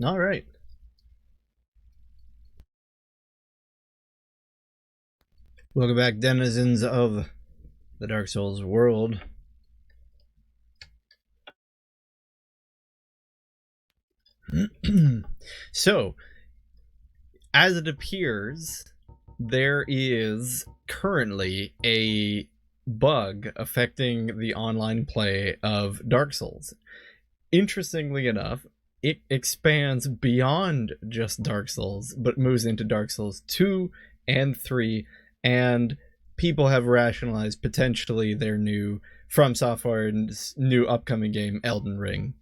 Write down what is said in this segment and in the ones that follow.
All right. Welcome back, denizens of the Dark Souls world. So, as it appears, there is currently a bug affecting the online play of Dark Souls. Interestingly enough, it expands beyond just Dark Souls, but moves into Dark Souls 2 and 3, and people have rationalized potentially their new From Software's new upcoming game, Elden Ring.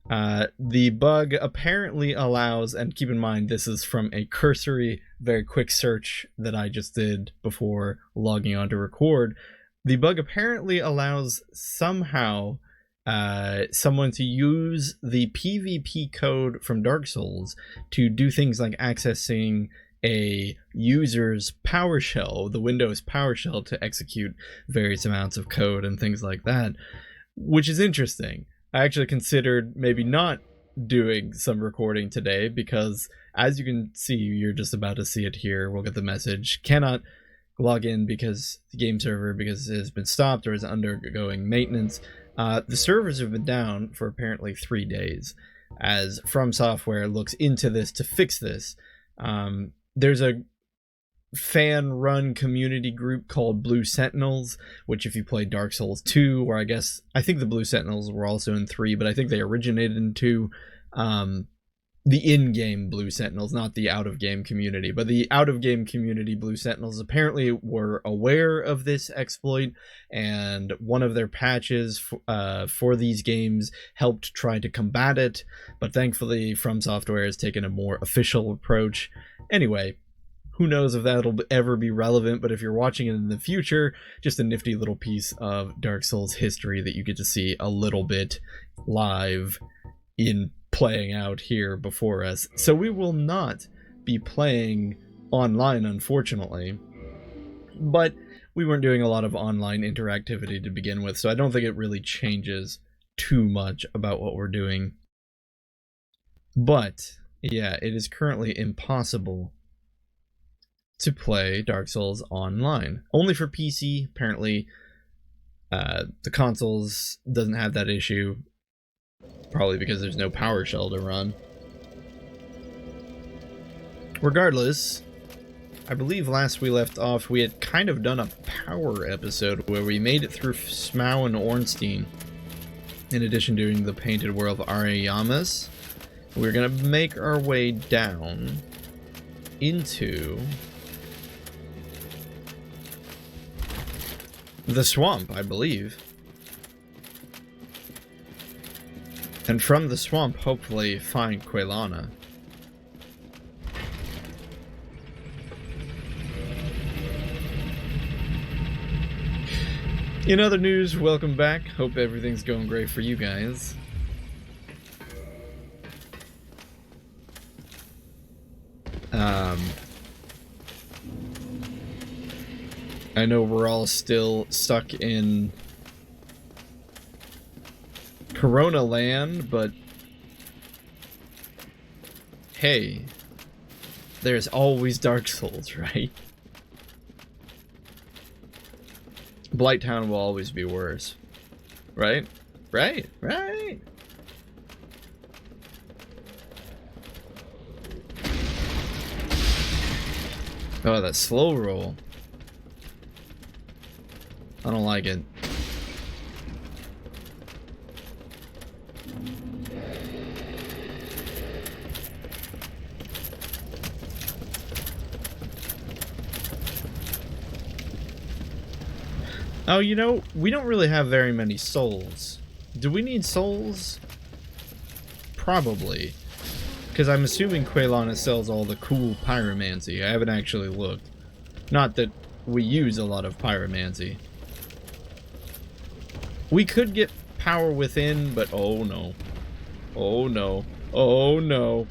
The bug apparently allows, and keep in mind this is from a cursory, very quick search that I just did before logging on to record. The bug apparently allows somehow someone to use the PvP code from Dark Souls to do things like accessing a user's PowerShell, the Windows PowerShell, to execute various amounts of code and things like that, which is interesting. I actually considered maybe not doing some recording today because, as you can see, you're just about to see it here. We'll get the message. Cannot log in because the game server it has been stopped or is undergoing maintenance. The servers have been down for apparently 3 days, as From Software looks into this to fix this. There's a fan-run community group called Blue Sentinels, which if you play Dark Souls 2, or I think the Blue Sentinels were also in 3, but I think they originated in 2. The in-game Blue Sentinels, not the out-of-game community, but the out-of-game community Blue Sentinels apparently were aware of this exploit, and one of their patches for these games helped try to combat it, but thankfully From Software has taken a more official approach. Anyway, who knows if that'll ever be relevant, but if you're watching it in the future, just a nifty little piece of Dark Souls history that you get to see a little bit live in playing out here before us. So we will not be playing online, unfortunately, but we weren't doing a lot of online interactivity to begin with, so I don't think it really changes too much about what we're doing. But yeah, it is currently impossible to play Dark Souls online. Only for PC, apparently. The consoles doesn't have that issue, probably because there's no PowerShell to run. Regardless, I believe last we left off, we had kind of done a power episode where we made it through Smough and Ornstein, in addition to doing the Painted World of Arayamas. We're gonna make our way down into the swamp, I believe. And from the swamp, hopefully, find Quelana. In other news, welcome back. Hope everything's going great for you guys. I know we're all still stuck in Corona land, but hey, there's always Dark Souls, right? Blighttown will always be worse, right? Right. Oh, that slow roll. I don't like it. Oh, you know, we don't really have very many souls. Do we need souls? Probably. Because I'm assuming Quelana sells all the cool pyromancy. I haven't actually looked. Not that we use a lot of pyromancy. We could get power within, but oh no. Oh no. Oh no.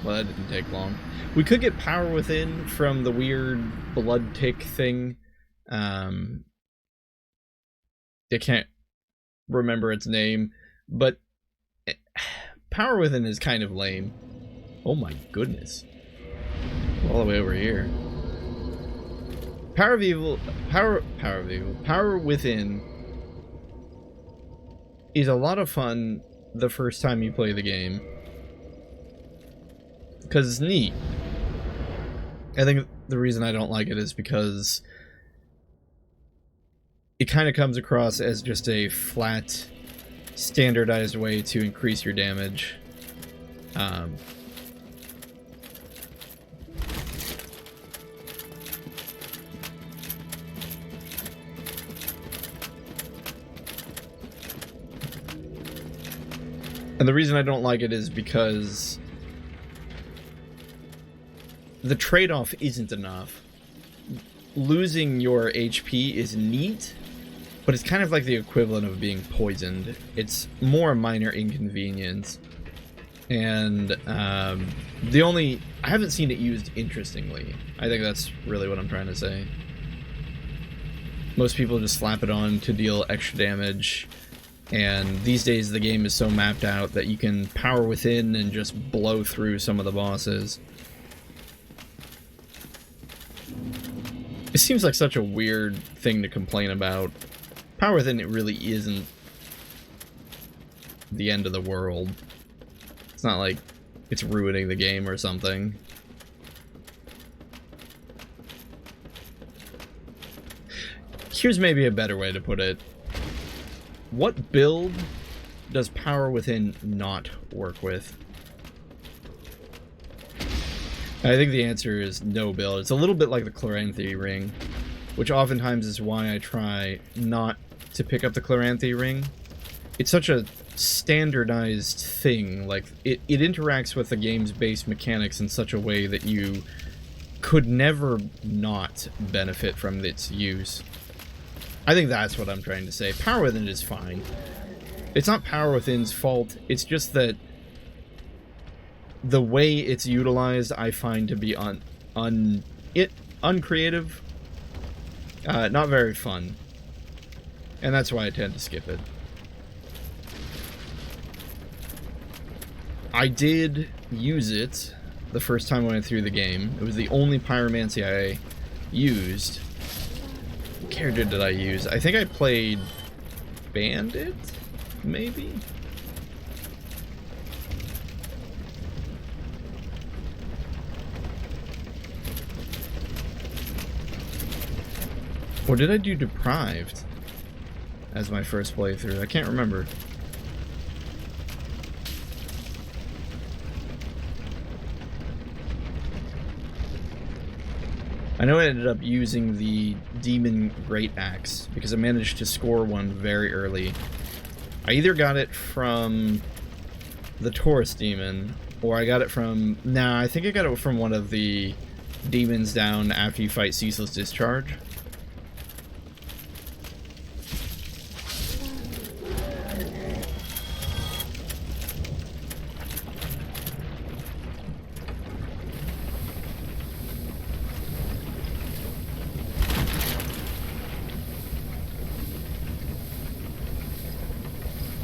Well, that didn't take long. We could get power within from the weird blood tick thing. I can't remember its name, but Power Within is kind of lame. Oh my goodness. All the way over here. Power Within is a lot of fun the first time you play the game. Because it's neat. I think the reason I don't like it is because it kind of comes across as just a flat, standardized way to increase your damage. And the reason I don't like it is because the trade-off isn't enough. Losing your HP is neat, but it's kind of like the equivalent of being poisoned. It's more a minor inconvenience. And I haven't seen it used interestingly. I think that's really what I'm trying to say. Most people just slap it on to deal extra damage. And these days the game is so mapped out that you can power within and just blow through some of the bosses. It seems like such a weird thing to complain about. Power within, it really isn't the end of the world. It's not like it's ruining the game or something. Here's maybe a better way to put it. What build does Power Within not work with? I think the answer is no build. It's a little bit like the Chloranthy ring, which oftentimes is why I try not to pick up the Chloranthy ring. It's such a standardized thing. Like, it interacts with the game's base mechanics in such a way that you could never not benefit from its use. I think that's what I'm trying to say. Power Within is fine. It's not Power Within's fault. It's just that the way it's utilized, I find to be uncreative, not very fun, and that's why I tend to skip it. I did use it the first time I went through the game. It was the only pyromancy I used. What character did I use? I think I played Bandit, maybe? Or did I do Deprived as my first playthrough? I can't remember. I know I ended up using the Demon Great Axe because I managed to score one very early. I either got it from the Taurus Demon, or I got it from... Nah, I think I got it from one of the demons down after you fight Ceaseless Discharge.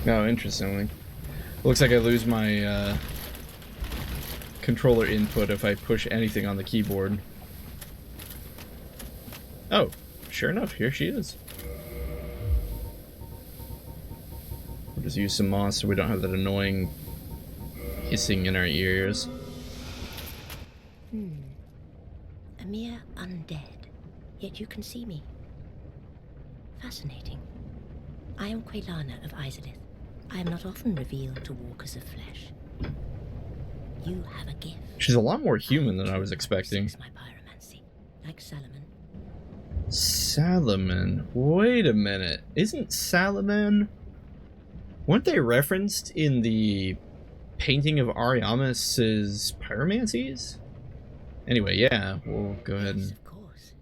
Oh, interestingly. Looks like I lose my controller input if I push anything on the keyboard. Oh, sure enough, here she is. We'll just use some moss so we don't have that annoying hissing in our ears. A mere undead, yet you can see me. Fascinating. I am Quelana of Izalith. I am not often revealed to walkers of flesh. You have a gift. She's a lot more human than I was expecting. My pyromancy, like Salaman. Salaman? Wait a minute. Isn't Salaman... Weren't they referenced in the painting of Ariamis's pyromancies? Anyway, yeah, we'll go ahead and... Yes, of course.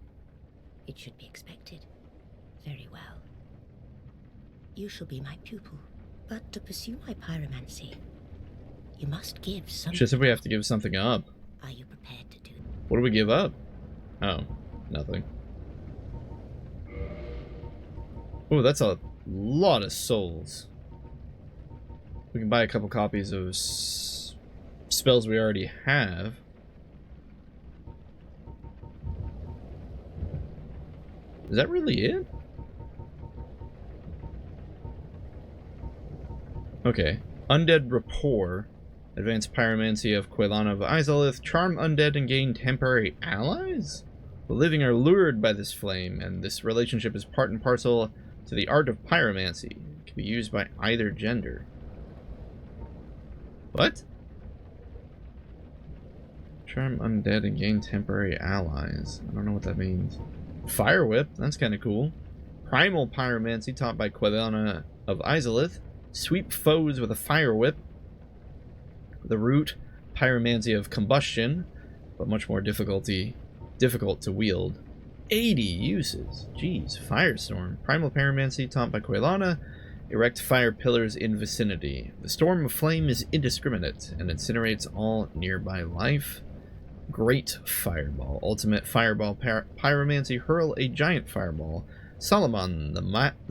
It should be expected. Very well. You shall be my pupil. But to pursue my pyromancy, you must give something. Just if we have to give something up. Are you prepared to do? What do we give up? Oh, nothing. Oh, that's a lot of souls. We can buy a couple copies of spells we already have. Is that really it? Okay. Undead Rapport. Advanced Pyromancy of Quelana of Izalith. Charm undead and gain temporary allies? The living are lured by this flame, and this relationship is part and parcel to the art of pyromancy. It can be used by either gender. What? Charm undead and gain temporary allies. I don't know what that means. Fire Whip, that's kind of cool. Primal Pyromancy taught by Quelana of Izalith. Sweep foes with a Fire Whip. The root, Pyromancy of Combustion, but much more difficult to wield. 80 uses. Jeez. Firestorm. Primal Pyromancy taught by Quelana. Erect fire pillars in vicinity. The storm of flame is indiscriminate and incinerates all nearby life. Great Fireball. Ultimate Fireball Pyromancy. Hurl a giant fireball. Solomon, the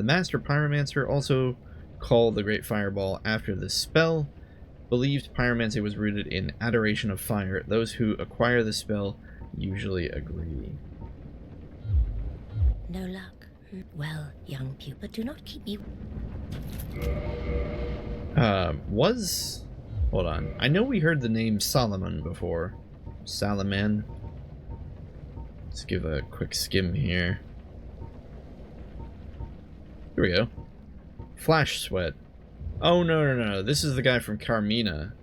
Master Pyromancer, also called the Great Fireball after this spell. Believed pyromancy was rooted in adoration of fire. Those who acquire the spell usually agree. No luck. Well, young pupil, do not keep me... Hold on. I know we heard the name Solomon before. Salaman. Let's give a quick skim here. Here we go. Flash Sweat. Oh, no. This is the guy from Carmina.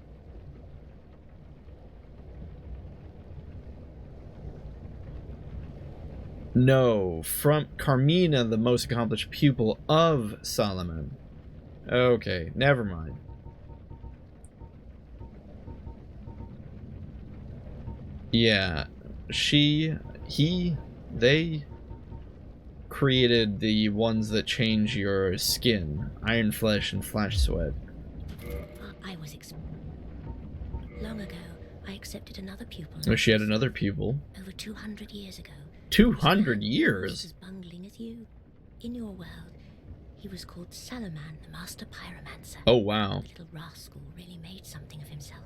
No, from Carmina, the most accomplished pupil of Solomon. Okay, never mind. Yeah, they created the ones that change your skin. Iron Flesh and Flash Sweat. Long ago, I accepted another pupil. Oh, she had another pupil. Over 200 years ago. 200 years? As bungling as you. In your world, he was called Salaman, the Master Pyromancer. Oh, wow. The little rascal really made something of himself.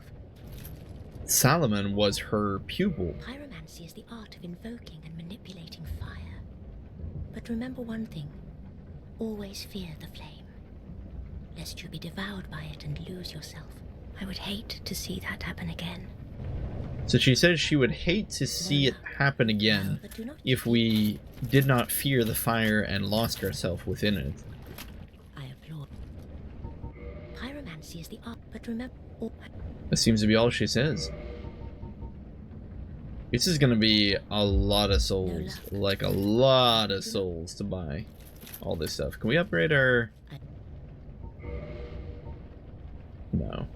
Solomon was her pupil. Pyromancy is the art of invoking and manipulating fire. But remember one thing. Always fear the flame, lest you be devoured by it and lose yourself. I would hate to see that happen again. So she says she would hate to see it happen again if we did not fear the fire and lost ourselves within it. I applaud. Pyromancy is the art, but remember... That seems to be all she says. This is gonna be a lot of souls. Like a lot of souls to buy all this stuff. Can we upgrade our... No.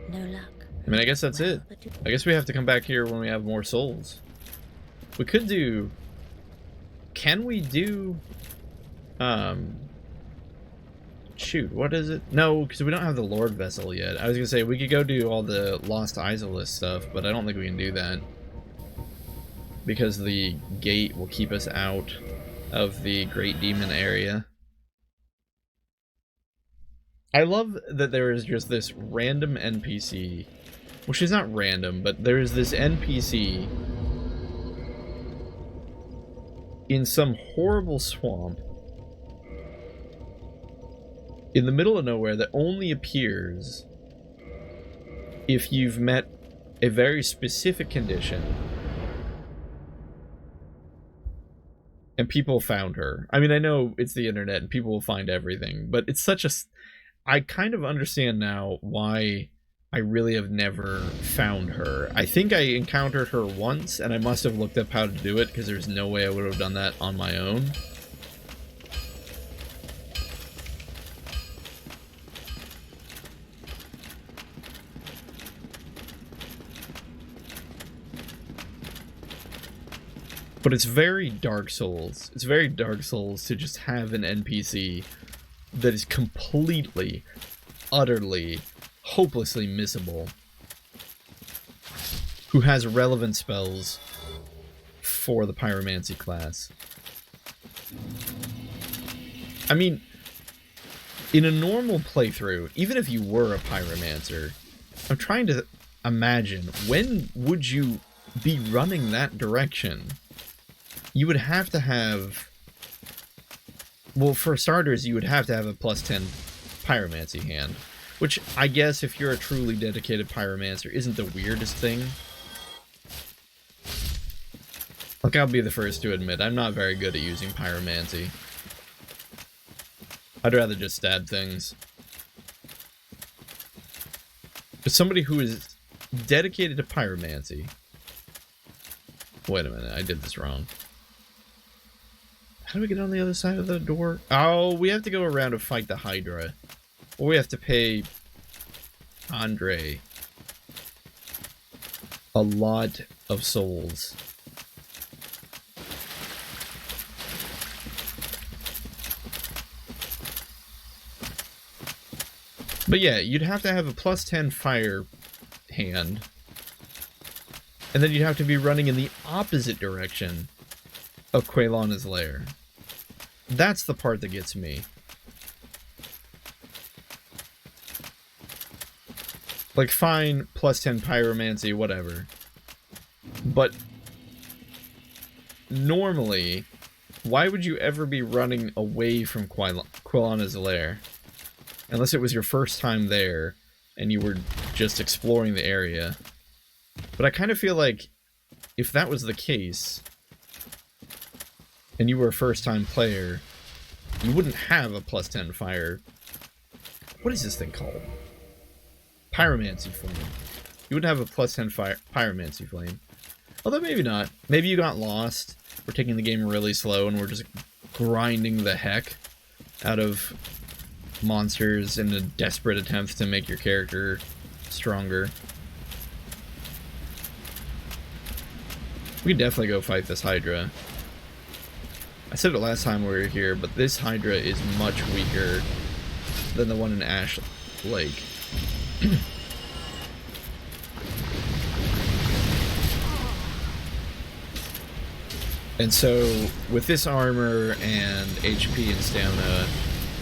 No luck. I mean, I guess that's it. I guess we have to come back here when we have more souls. We could do... Can we do... Shoot, what is it? No, because we don't have the Lord Vessel yet. I was going to say, we could go do all the Lost Izalith stuff, but I don't think we can do that. Because the gate will keep us out of the Great Demon area. I love that there is just this random NPC. Well, she's not random, but there is this NPC in some horrible swamp in the middle of nowhere that only appears if you've met a very specific condition. And people found her. I mean, I know it's the internet and people will find everything, but it's such a... I kind of understand now why I really have never found her. I think I encountered her once, and I must have looked up how to do it, because there's no way I would have done that on my own. But it's very Dark Souls. It's very Dark Souls to just have an NPC that is completely, utterly, hopelessly missable, who has relevant spells for the Pyromancy class. I mean, in a normal playthrough, even if you were a pyromancer, I'm trying to imagine, when would you be running that direction? You would have to have... Well, for starters, you would have to have a plus 10 pyromancy hand. Which, I guess, if you're a truly dedicated pyromancer, isn't the weirdest thing. Like, I'll be the first to admit, I'm not very good at using pyromancy. I'd rather just stab things. But somebody who is dedicated to pyromancy... Wait a minute, I did this wrong. How do we get on the other side of the door? Oh, we have to go around to fight the Hydra. Or we have to pay Andre a lot of souls. But yeah, you'd have to have a plus 10 fire hand. And then you'd have to be running in the opposite direction of Quelana's lair. That's the part that gets me. Like, fine, plus 10 pyromancy, whatever. But normally, why would you ever be running away from Quelana's lair? Unless it was your first time there, and you were just exploring the area. But I kind of feel like, if that was the case, and you were a first-time player, you wouldn't have a plus 10 fire... What is this thing called? Pyromancy flame. You wouldn't have a plus 10 fire pyromancy flame. Although maybe not. Maybe you got lost. We're taking the game really slow and we're just grinding the heck out of monsters in a desperate attempt to make your character stronger. We could definitely go fight this Hydra. I said it last time we were here, but this Hydra is much weaker than the one in Ash Lake. And so, with this armor and HP and stamina,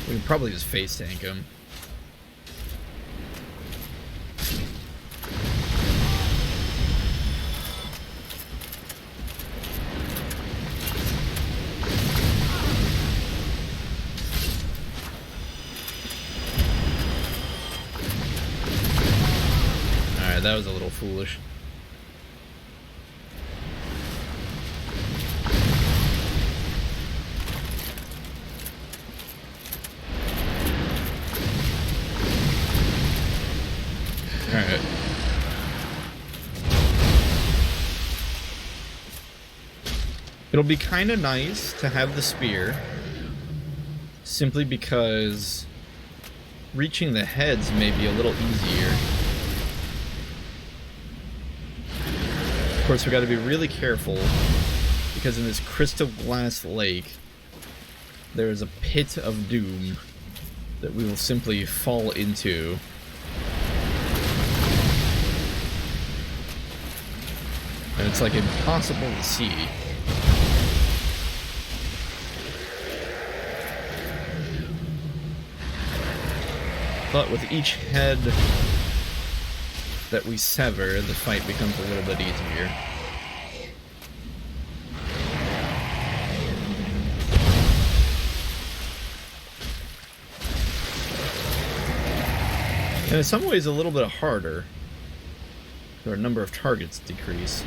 we can probably just face tank him. Alright, that was a little foolish. Alright. It'll be kind of nice to have the spear, simply because reaching the heads may be a little easier. Of course, we got to be really careful, because in this crystal glass lake, there is a pit of doom that we will simply fall into. And it's like impossible to see. But with each head that we sever, the fight becomes a little bit easier. And in some ways a little bit harder. Our number of targets decrease.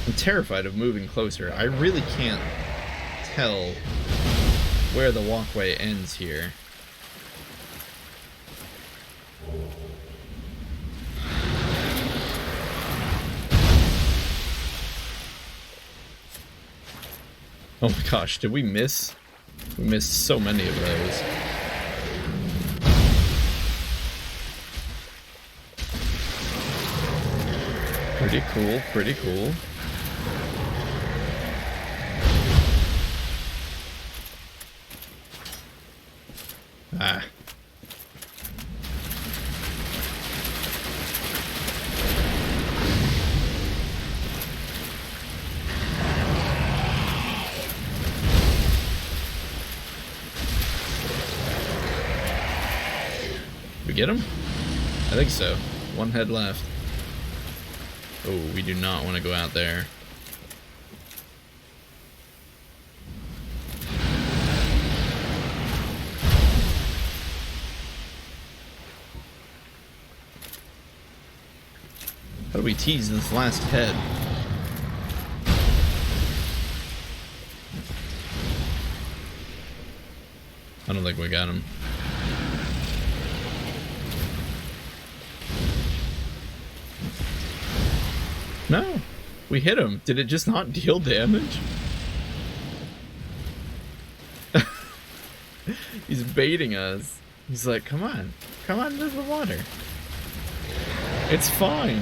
I'm terrified of moving closer. I really can't tell where the walkway ends here. Oh my gosh, did we miss? We missed so many of those. Pretty cool, pretty cool. Ah. We get him? I think so. One head left. Oh, we do not want to go out there. How do we tease this last head? I don't think we got him. No, we hit him. Did it just not deal damage? He's baiting us. He's like, come on into the water. It's fine.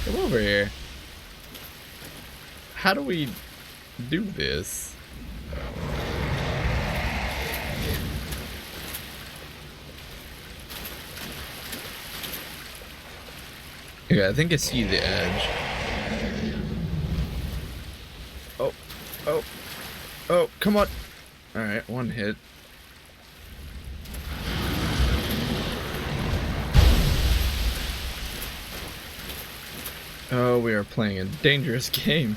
Come over here. How do we do this? Yeah, I think I see the edge. Oh, come on. Alright, one hit. Oh, we are playing a dangerous game.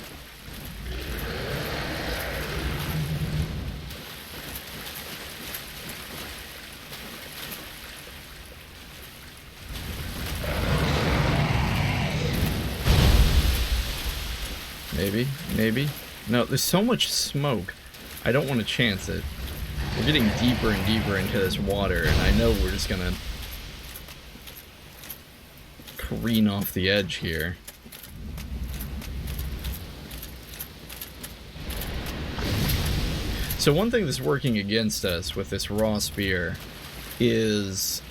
Maybe. No, there's so much smoke. I don't want to chance it. We're getting deeper and deeper into this water, and I know we're just gonna careen off the edge here. So one thing that's working against us with this raw spear is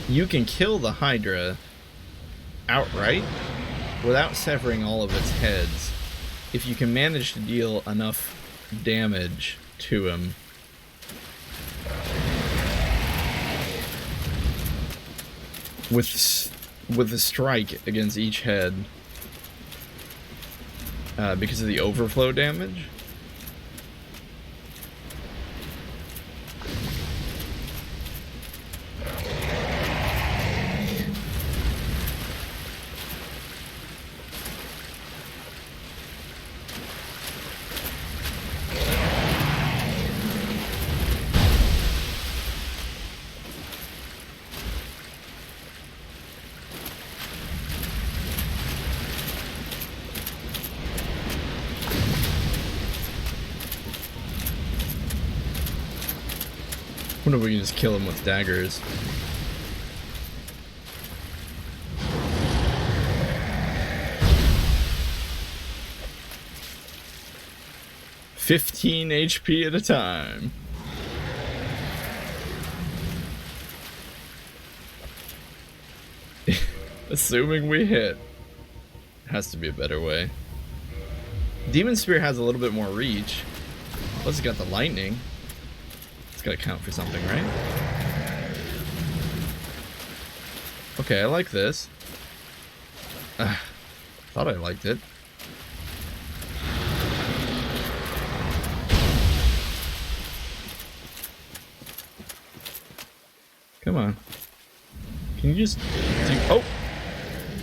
you can kill the Hydra outright without severing all of its heads if you can manage to deal enough damage to him. With a strike against each head, because of the overflow damage. I wonder if we can just kill him with daggers. $15 HP at a time. Assuming we hit. Has to be a better way. Demon Spear has a little bit more reach. Plus it's got the lightning. Gotta count for something, right? Okay, I like this. Thought I liked it. Come on. Can you just do... Oh!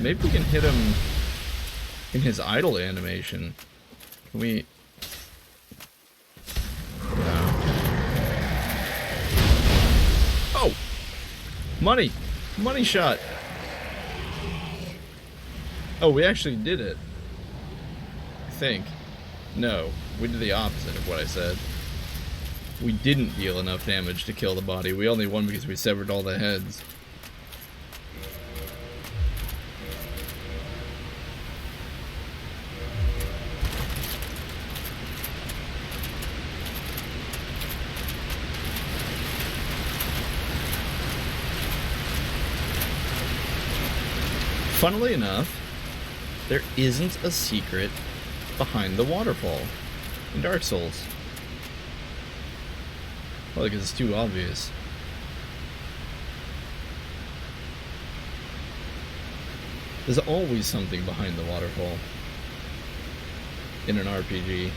Maybe we can hit him in his idle animation. Can we... Oh! Money! Money shot! Oh, we actually did it. I think. No, we did the opposite of what I said. We didn't deal enough damage to kill the body. We only won because we severed all the heads. Funnily enough, there isn't a secret behind the waterfall in Dark Souls. Well, because it's too obvious. There's always something behind the waterfall in an RPG.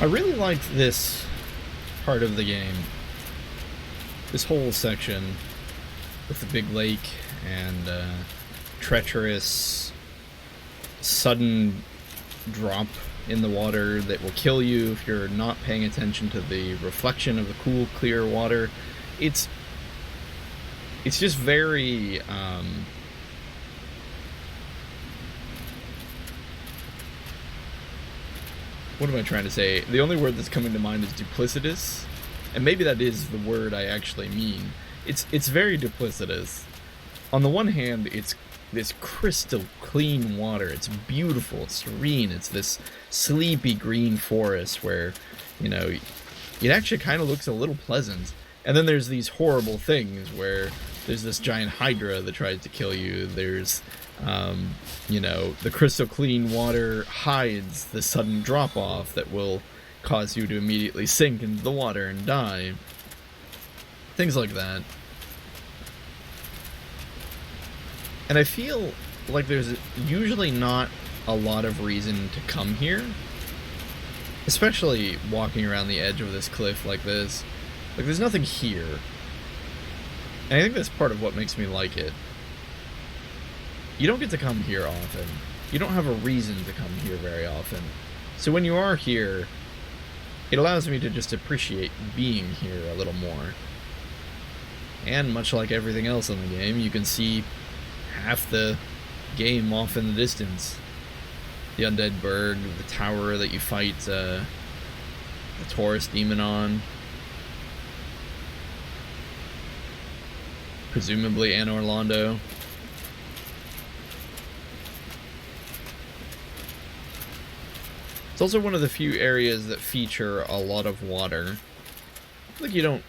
I really liked this part of the game. This whole section with the big lake and treacherous, sudden drop in the water that will kill you if you're not paying attention to the reflection of the cool, clear water. It's just very what am I trying to say? The only word that's coming to mind is duplicitous, and maybe that is the word I actually mean. It's very duplicitous. On the one hand, it's this crystal clean water. It's beautiful, it's serene. It's this sleepy green forest where, you know, it actually kind of looks a little pleasant. And then there's these horrible things where there's this giant hydra that tries to kill you. There's, you know, the crystal clean water hides the sudden drop off that will cause you to immediately sink into the water and die. Things like that. And I feel like there's usually not a lot of reason to come here. Especially walking around the edge of this cliff like this. Like, there's nothing here. And I think that's part of what makes me like it. You don't get to come here often. You don't have a reason to come here very often. So when you are here, it allows me to just appreciate being here a little more. And much like everything else in the game, you can see half the game off in the distance. The undead berg, the tower that you fight the Taurus demon on. Presumably Anne Orlando. It's also one of the few areas that feature a lot of water. Like, you don't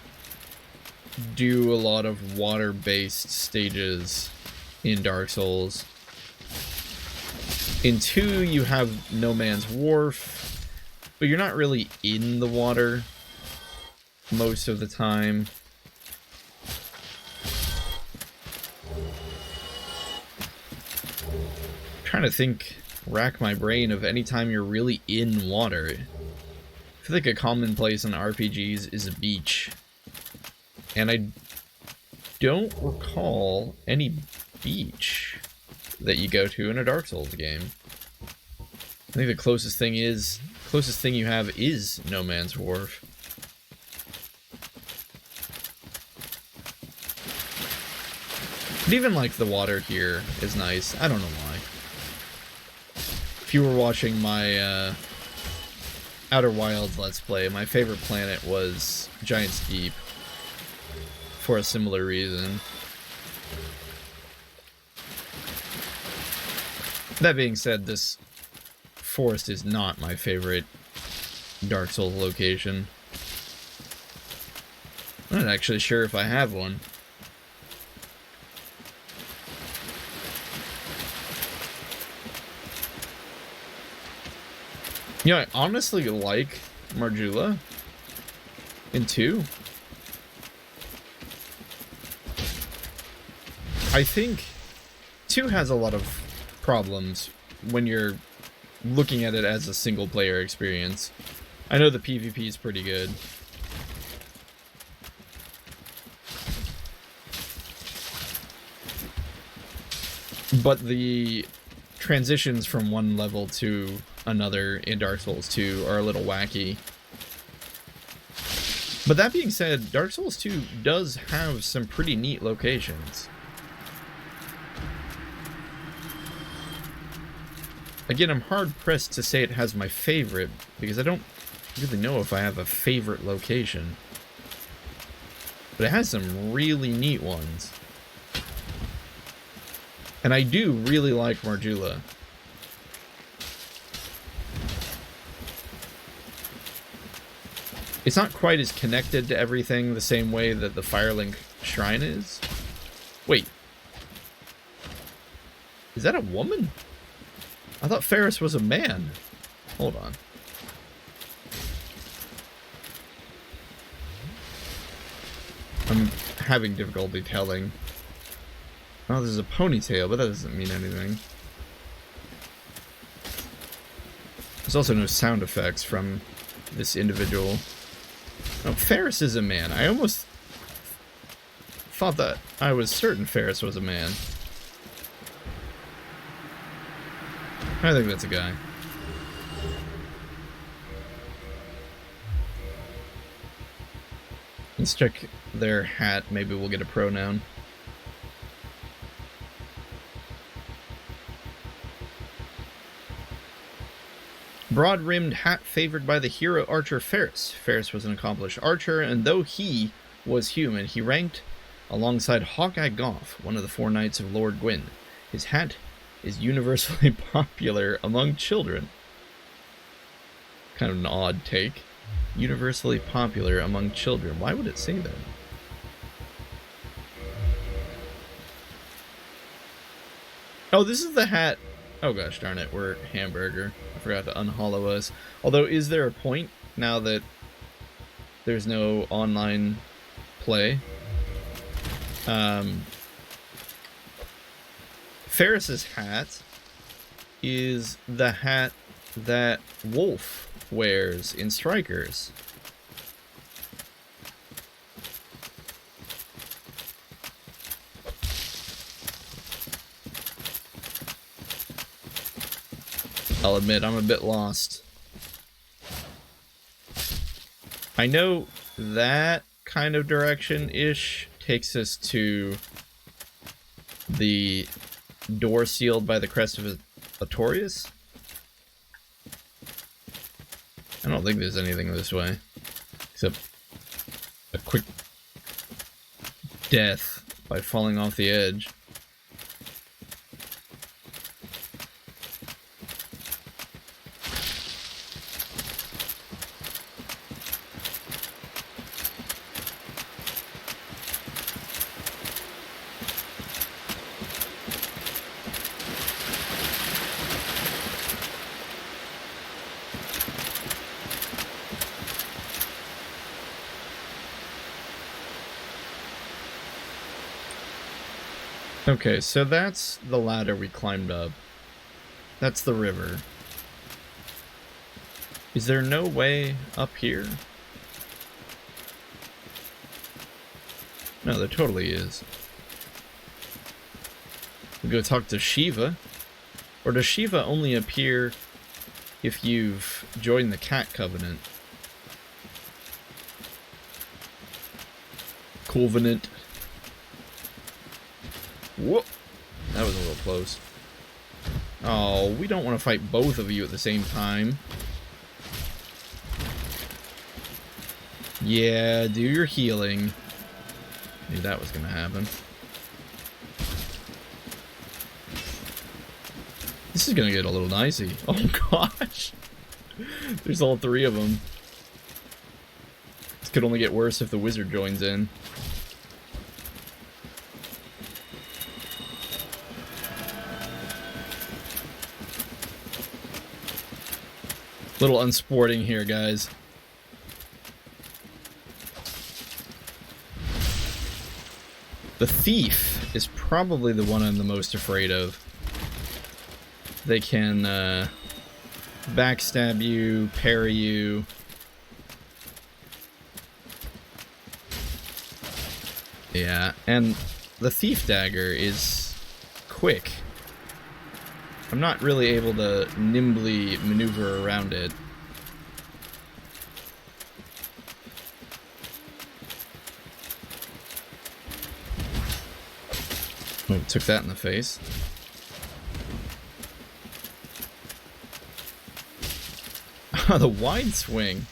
do a lot of water-based stages in Dark Souls. In 2, you have No Man's Wharf, but you're not really in the water most of the time. I'm trying to think, rack my brain of any time you're really in water. I feel like a common place in RPGs is a beach. And I don't recall any beach that you go to in a Dark Souls game. I think the closest thing you have is No Man's Wharf. But even like the water here is nice. I don't know why. If you were watching my Outer Wilds Let's Play, my favorite planet was Giant's Deep. For a similar reason. That being said, this forest is not my favorite Dark Souls location. I'm not actually sure if I have one. You know, I honestly like Marjula in 2. I think 2 has a lot of problems when you're looking at it as a single player experience. I know the PvP is pretty good. But the transitions from one level to another in Dark Souls 2 are a little wacky. But that being said, Dark Souls 2 does have some pretty neat locations. Again, I'm hard-pressed to say it has my favorite, because I don't really know if I have a favorite location. But it has some really neat ones. And I do really like Marjula. It's not quite as connected to everything the same way that the Firelink Shrine is. Wait. Is that a woman? I thought Ferris was a man. Hold on. I'm having difficulty telling. Oh, there's a ponytail, but that doesn't mean anything. There's also no sound effects from this individual. Oh, Ferris is a man. I almost thought that I was certain Ferris was a man. I think that's a guy. Let's check their hat. Maybe we'll get a pronoun. Broad-rimmed hat favored by the hero archer Ferris. Ferris was an accomplished archer, and though he was human, he ranked alongside Hawkeye Goff, one of the 4 knights of Lord Gwyn. His hat is universally popular among children. Kind of an odd take. Universally popular among children. Why would it say that? Oh, this is the hat. Oh gosh darn it, we're Hamburger. I forgot to unhollow us. Although, is there a point now that there's no online play? Ferris's hat is the hat that Wolf wears in Strikers. I'll admit, I'm a bit lost. I know that kind of direction-ish takes us to the door sealed by the crest of Artorias. I don't think there's anything this way, except a quick death by falling off the edge. Okay, so that's the ladder we climbed up. That's the river. Is there no way up here? No, there totally is. We go talk to Shiva. Or does Shiva only appear if you've joined the Cat Covenant? Covenant. Whoop! That was a little close. Oh, we don't want to fight both of you at the same time. Yeah, do your healing. Knew that was gonna happen. This is gonna get a little dicey. Oh gosh! There's all 3 of them. This could only get worse if the wizard joins in. Little unsporting here, guys. The thief is probably the one I'm the most afraid of. They can backstab you, parry you. Yeah, and the thief dagger is quick. I'm not really able to nimbly maneuver around it. Oh, took that in the face. The wide swing.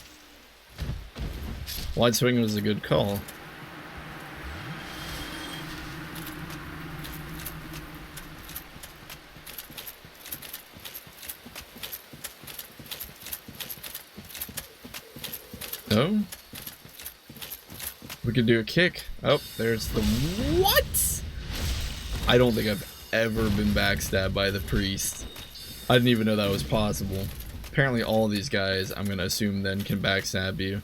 Wide swing was a good call. Oh, we could do a kick. Oh, there's the what? I don't think I've ever been backstabbed by the priest. I didn't even know that was possible. Apparently all these guys, I'm gonna assume, then can backstab you.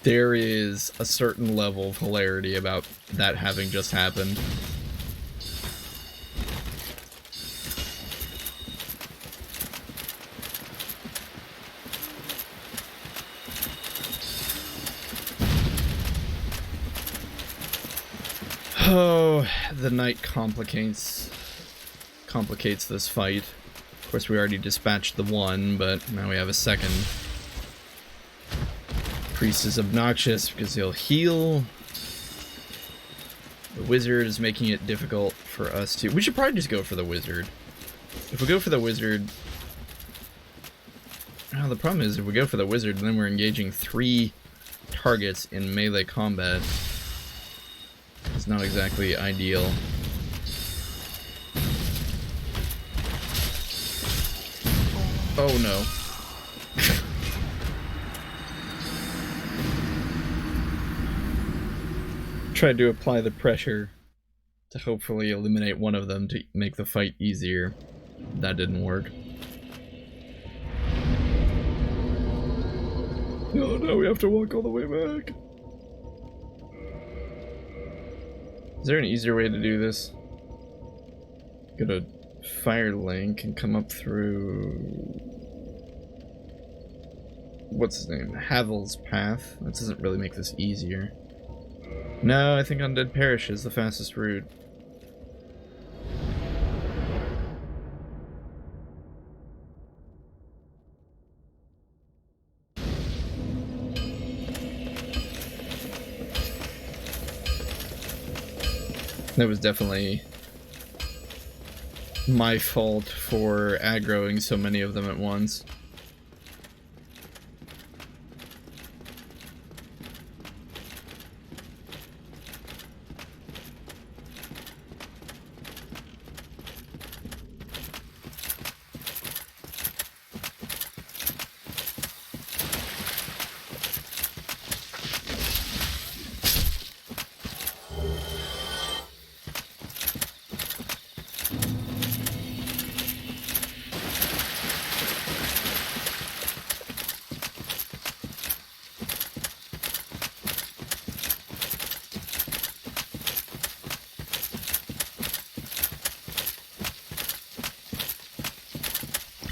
There is a certain level of hilarity about that having just happened. Oh, the night complicates this fight. Of course, we already dispatched the one, but now we have a second. Priest is obnoxious because he'll heal. The wizard is making it difficult for us to... We should probably just go for the wizard. If we go for the wizard... Well, the problem is if we go for the wizard, then we're engaging 3 targets in melee combat. It's not exactly ideal. Oh no. Tried to apply the pressure to hopefully eliminate one of them to make the fight easier. That didn't work. Oh no, we have to walk all the way back. Is there an easier way to do this? Go to Firelink and come up through... What's his name? Havel's path. That doesn't really make this easier. No, I think Undead Parish is the fastest route. That was definitely my fault for aggroing so many of them at once.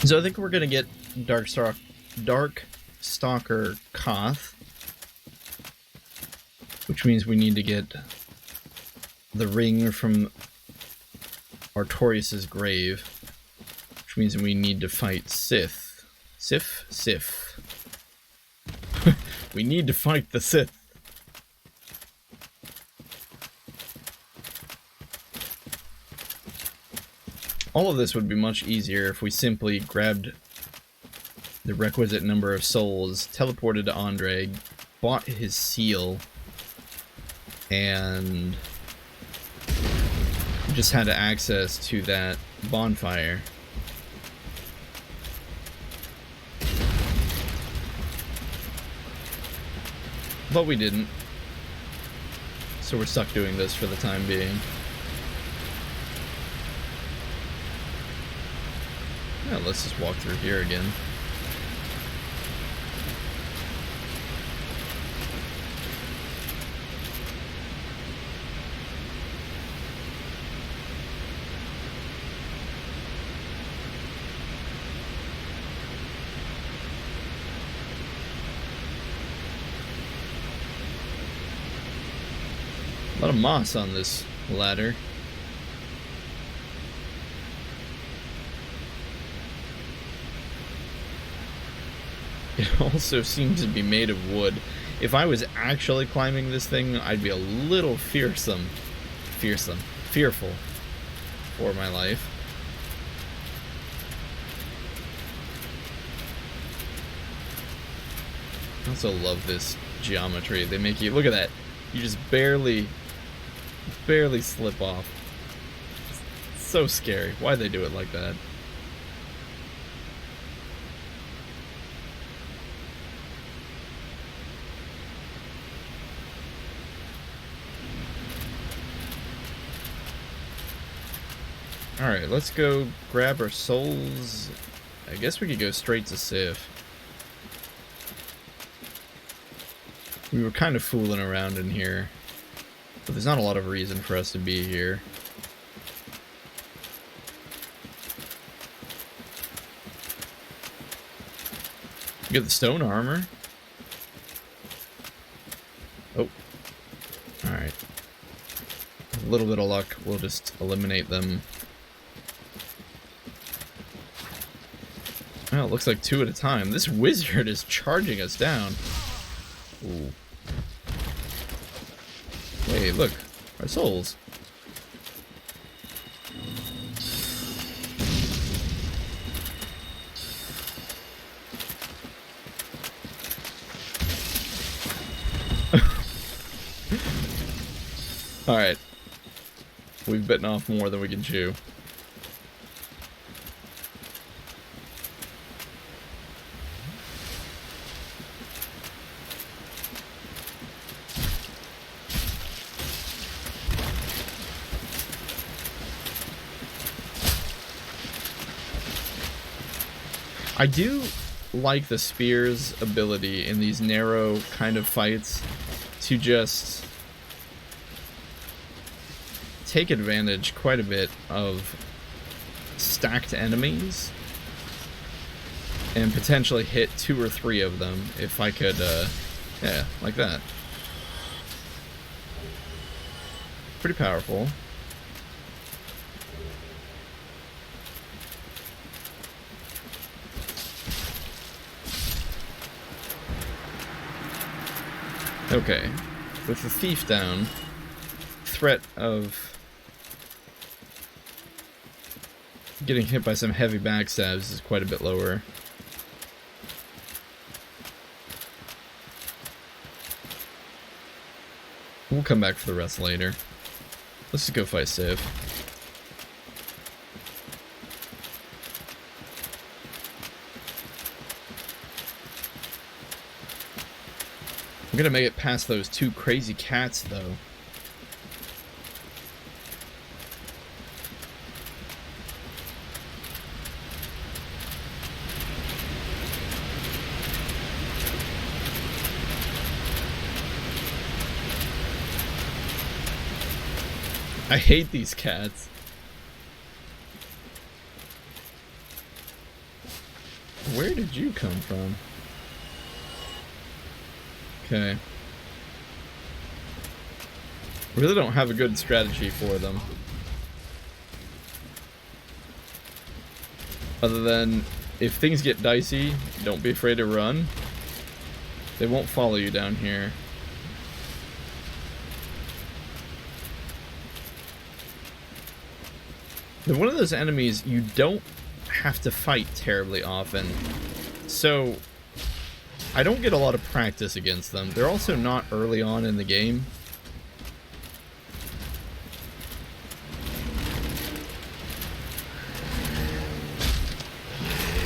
So I think we're gonna get Darkstalker Koth, which means we need to get the ring from Artorias' grave, which means we need to fight Sith. Sif? We need to fight the Sith. All of this would be much easier if we simply grabbed the requisite number of souls, teleported to Andre, bought his seal, and just had access to that bonfire. But we didn't. So we're stuck doing this for the time being. Yeah, let's just walk through here again. A lot of moss on this ladder. It also seems to be made of wood. If I was actually climbing this thing, I'd be a little fearful for my life. I also love this geometry. They make you, look at that. You just barely slip off. It's so scary. Why'd they do it like that? Alright, let's go grab our souls. I guess we could go straight to Sif. We were kind of fooling around in here, but there's not a lot of reason for us to be here. You get the stone armor. Oh. Alright. little bit of luck, we'll just eliminate them. Well, it looks like 2 at a time. This wizard is charging us down. Ooh. Hey, look. Our souls. Alright. We've bitten off more than we can chew. I do like the spear's ability in these narrow kind of fights to just take advantage quite a bit of stacked enemies and potentially hit 2 or 3 of them if I could, yeah, like that. Pretty powerful. Okay, with the thief down, threat of getting hit by some heavy backstabs is quite a bit lower. We'll come back for the rest later. Let's just go fight Civ. I'm gonna make it past those 2 crazy cats, though. I hate these cats. Where did you come from? Okay. Really don't have a good strategy for them. Other than, if things get dicey, don't be afraid to run. They won't follow you down here. They're one of those enemies you don't have to fight terribly often. So I don't get a lot of practice against them. They're also not early on in the game.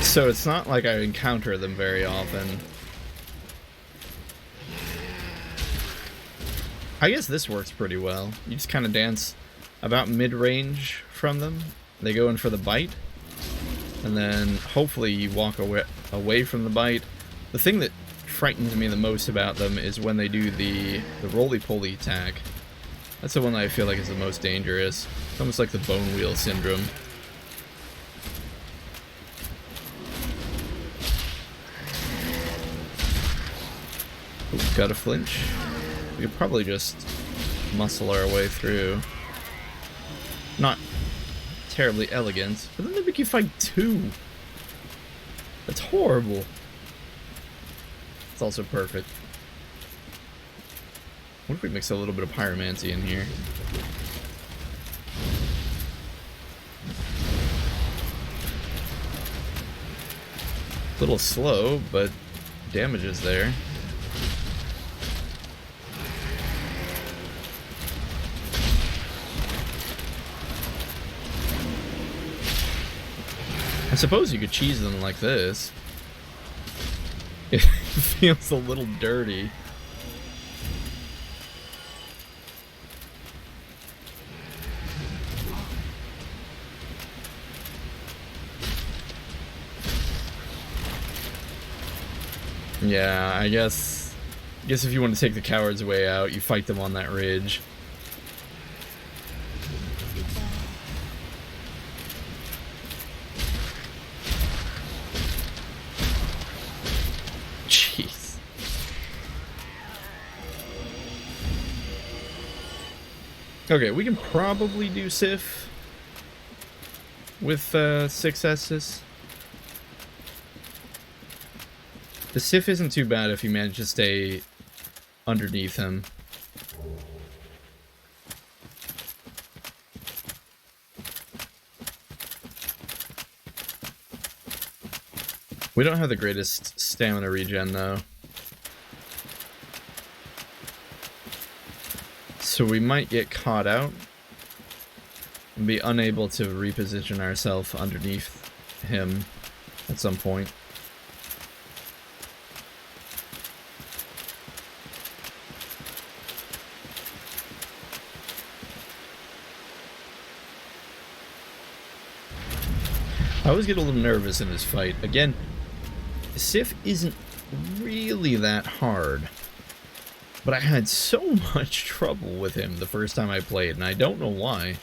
So it's not like I encounter them very often. I guess this works pretty well. You just kind of dance about mid-range from them. They go in for the bite. And then hopefully you walk away from the bite. The thing that frightens me the most about them is when they do the roly-poly attack. That's the one that I feel like is the most dangerous. It's almost like the bone wheel syndrome. Ooh, got a flinch. We could probably just muscle our way through. Not terribly elegant, but then they make you fight 2. That's horrible. It's also perfect. What if we mix a little bit of pyromancy in here? A little slow, but damage is there. I suppose you could cheese them like this. It feels a little dirty. Yeah, I guess if you want to take the coward's way out, you fight them on that ridge. Jeez. Okay, we can probably do Sif with 6 S's. The Sif isn't too bad if you manage to stay underneath him. We don't have the greatest stamina regen, though. So we might get caught out and be unable to reposition ourselves underneath him at some point. I always get a little nervous in this fight. Again, Sif isn't really that hard, but I had so much trouble with him the first time I played, and I don't know why.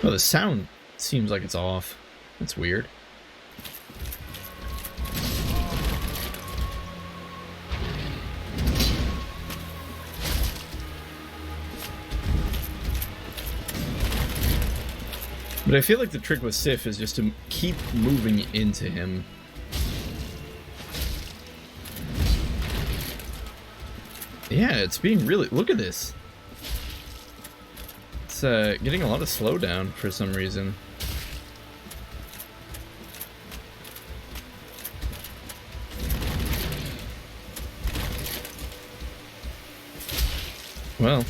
Oh, the sound seems like it's off. That's weird. But I feel like the trick with Sif is just to keep moving into him. Yeah, it's being really... Look at this. It's getting a lot of slowdown for some reason. Well,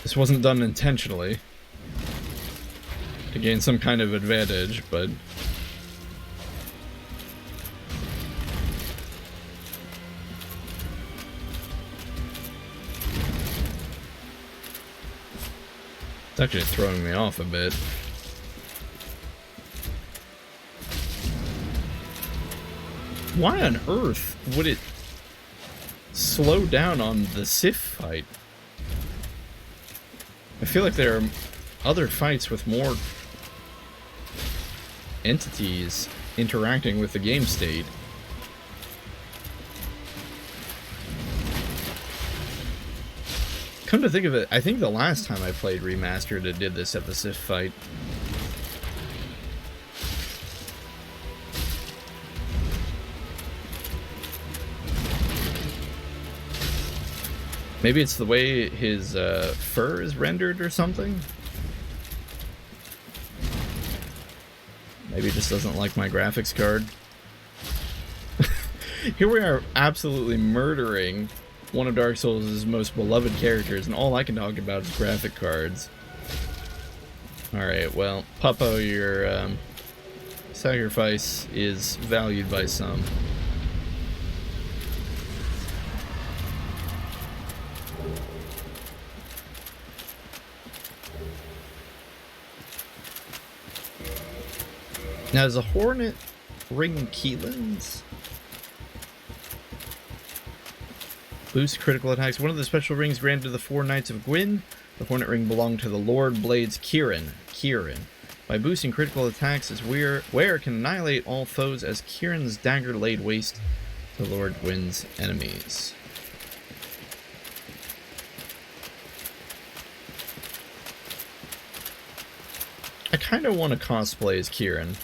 this wasn't done intentionally to gain some kind of advantage, but it's actually throwing me off a bit. Why on earth would it slow down on the Sif fight? I feel like there are other fights with more entities interacting with the game state. Come to think of it, I think the last time I played Remastered it did this at the Sif fight. Maybe it's the way his fur is rendered or something? Maybe he just doesn't like my graphics card. Here we are absolutely murdering one of Dark Souls' most beloved characters, and all I can talk about is graphic cards. Alright, well, Puppo, your sacrifice is valued by some. Now, does a Hornet ring Keelan's? Boost critical attacks. One of the special rings granted to the 4 Knights of Gwyn. The Hornet ring belonged to the Lord Blades Kieran. By boosting critical attacks, as Wear can annihilate all foes as Kieran's dagger laid waste to Lord Gwyn's enemies. I kind of want to cosplay as Kieran.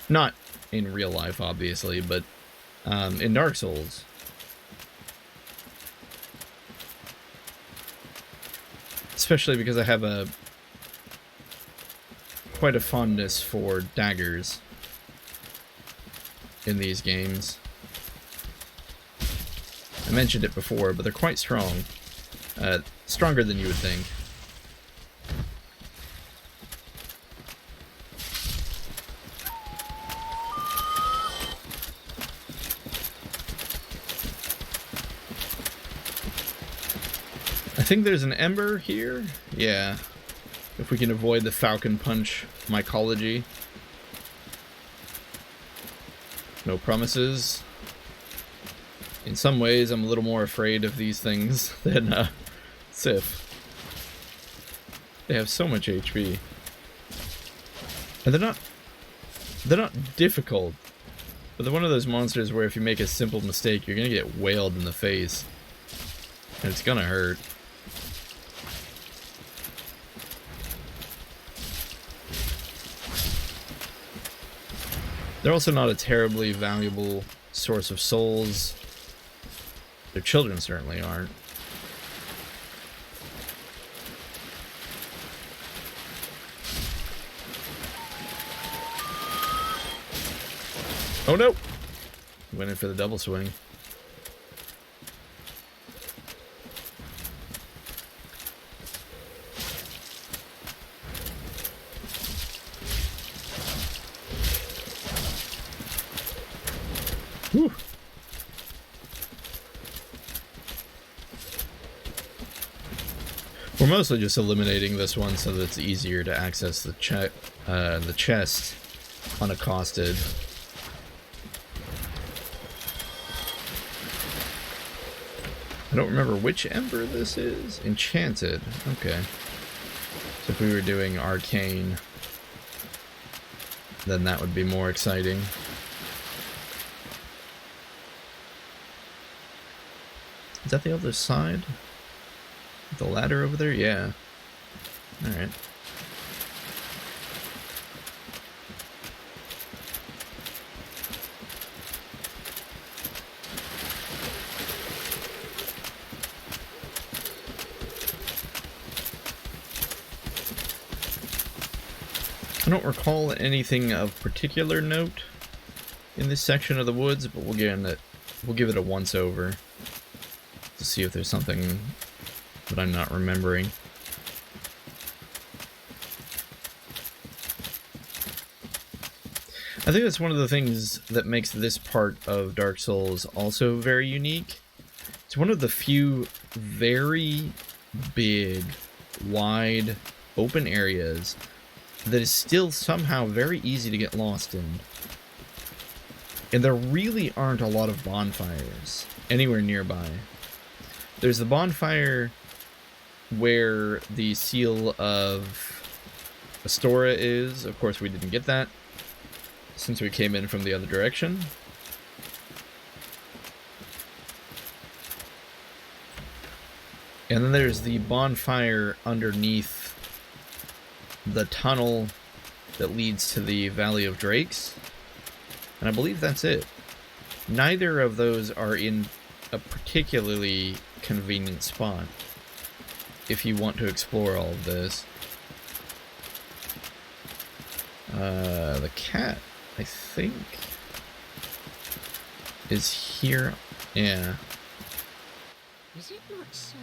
Not in real life, obviously, but in Dark Souls. Especially because I have quite a fondness for daggers in these games. I mentioned it before, but they're quite strong. Stronger than you would think. I think there's an ember here. Yeah. If we can avoid the Falcon Punch mycology. No promises. In some ways, I'm a little more afraid of these things than Sif. They have so much HP. And they're not difficult. But they're one of those monsters where if you make a simple mistake, you're gonna get wailed in the face. And it's gonna hurt. They're also not a terribly valuable source of souls. Their children certainly aren't. Oh no! Went in for the double swing. Whew. We're mostly just eliminating this one so that it's easier to access the chest unaccosted. I don't remember which ember this is. Enchanted. Okay. So if we were doing arcane, then that would be more exciting. Is that the other side? The ladder over there? Yeah. Alright. I don't recall anything of particular note in this section of the woods, but we'll give it a once over to see if there's something that I'm not remembering. I think that's one of the things that makes this part of Dark Souls also very unique. It's one of the few very big, wide, open areas that is still somehow very easy to get lost in. And there really aren't a lot of bonfires anywhere nearby. There's the bonfire where the seal of Astora is. Of course, we didn't get that since we came in from the other direction. And then there's the bonfire underneath the tunnel that leads to the Valley of Drakes. And I believe that's it. Neither of those are in a particularly convenient spot if you want to explore all of this. The cat, I think, is here. Yeah. Is it not so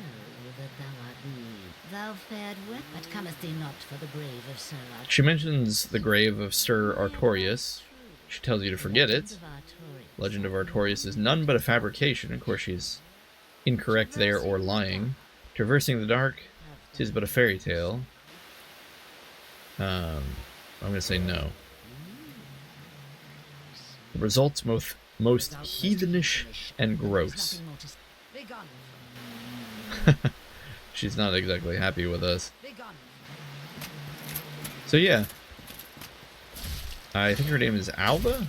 that thou art need? Thou fared well, but cometh thee not for the grave of Sir Artorius? She mentions the grave of Sir Artorius. She tells you to forget it. Legend of Artorius is none but a fabrication. Of course, she's incorrect there or lying. Traversing the dark, 'tis but a fairy tale. I'm gonna say no. The results most heathenish and gross. She's not exactly happy with us. So yeah. I think her name is Alba?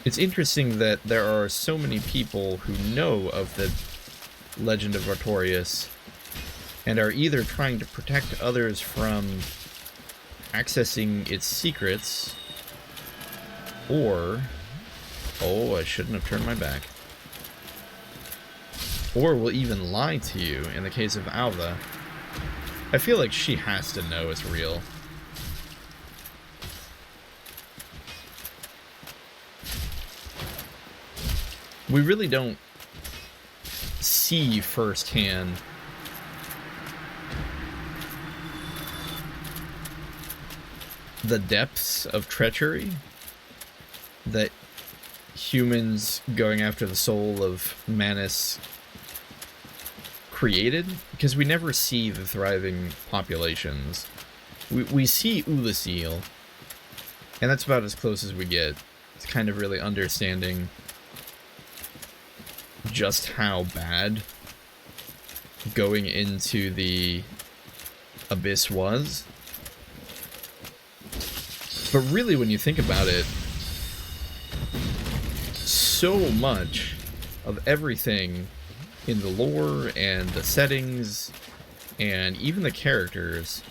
It's interesting that there are so many people who know of the Legend of Artorius and are either trying to protect others from accessing its secrets, or... oh, I shouldn't have turned my back. Or will even lie to you in the case of Alva. I feel like she has to know it's real. We really don't see firsthand the depths of treachery that humans going after the soul of Manus created, because we never see the thriving populations. We see Ulasil, and that's about as close as we get. It's kind of really understanding just how bad going into the Abyss was. But really, when you think about it, so much of everything in the lore and the settings and even the characters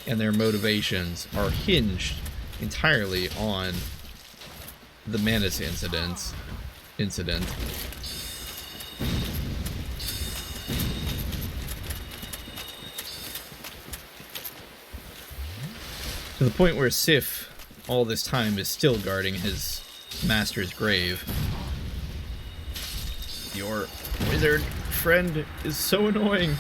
and their motivations are hinged entirely on the Manus incident. To the point where Sif, all this time, is still guarding his master's grave. Your wizard friend is so annoying.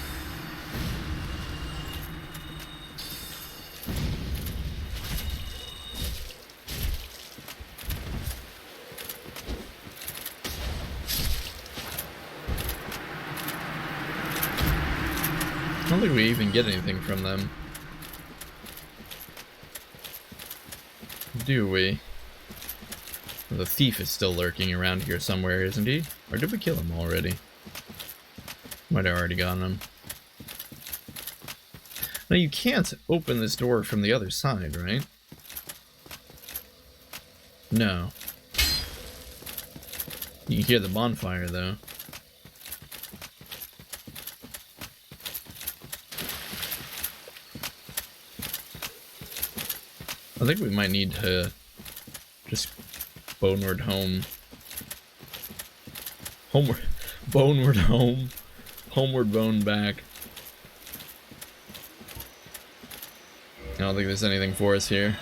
I don't think we even get anything from them. Do we? The thief is still lurking around here somewhere, isn't he? Or did we kill him already? Might have already gotten him. Now you can't open this door from the other side, right? No. You can hear the bonfire, though. I think we might need to just boneward home. Boneward home. Homeward bone back. I don't think there's anything for us here.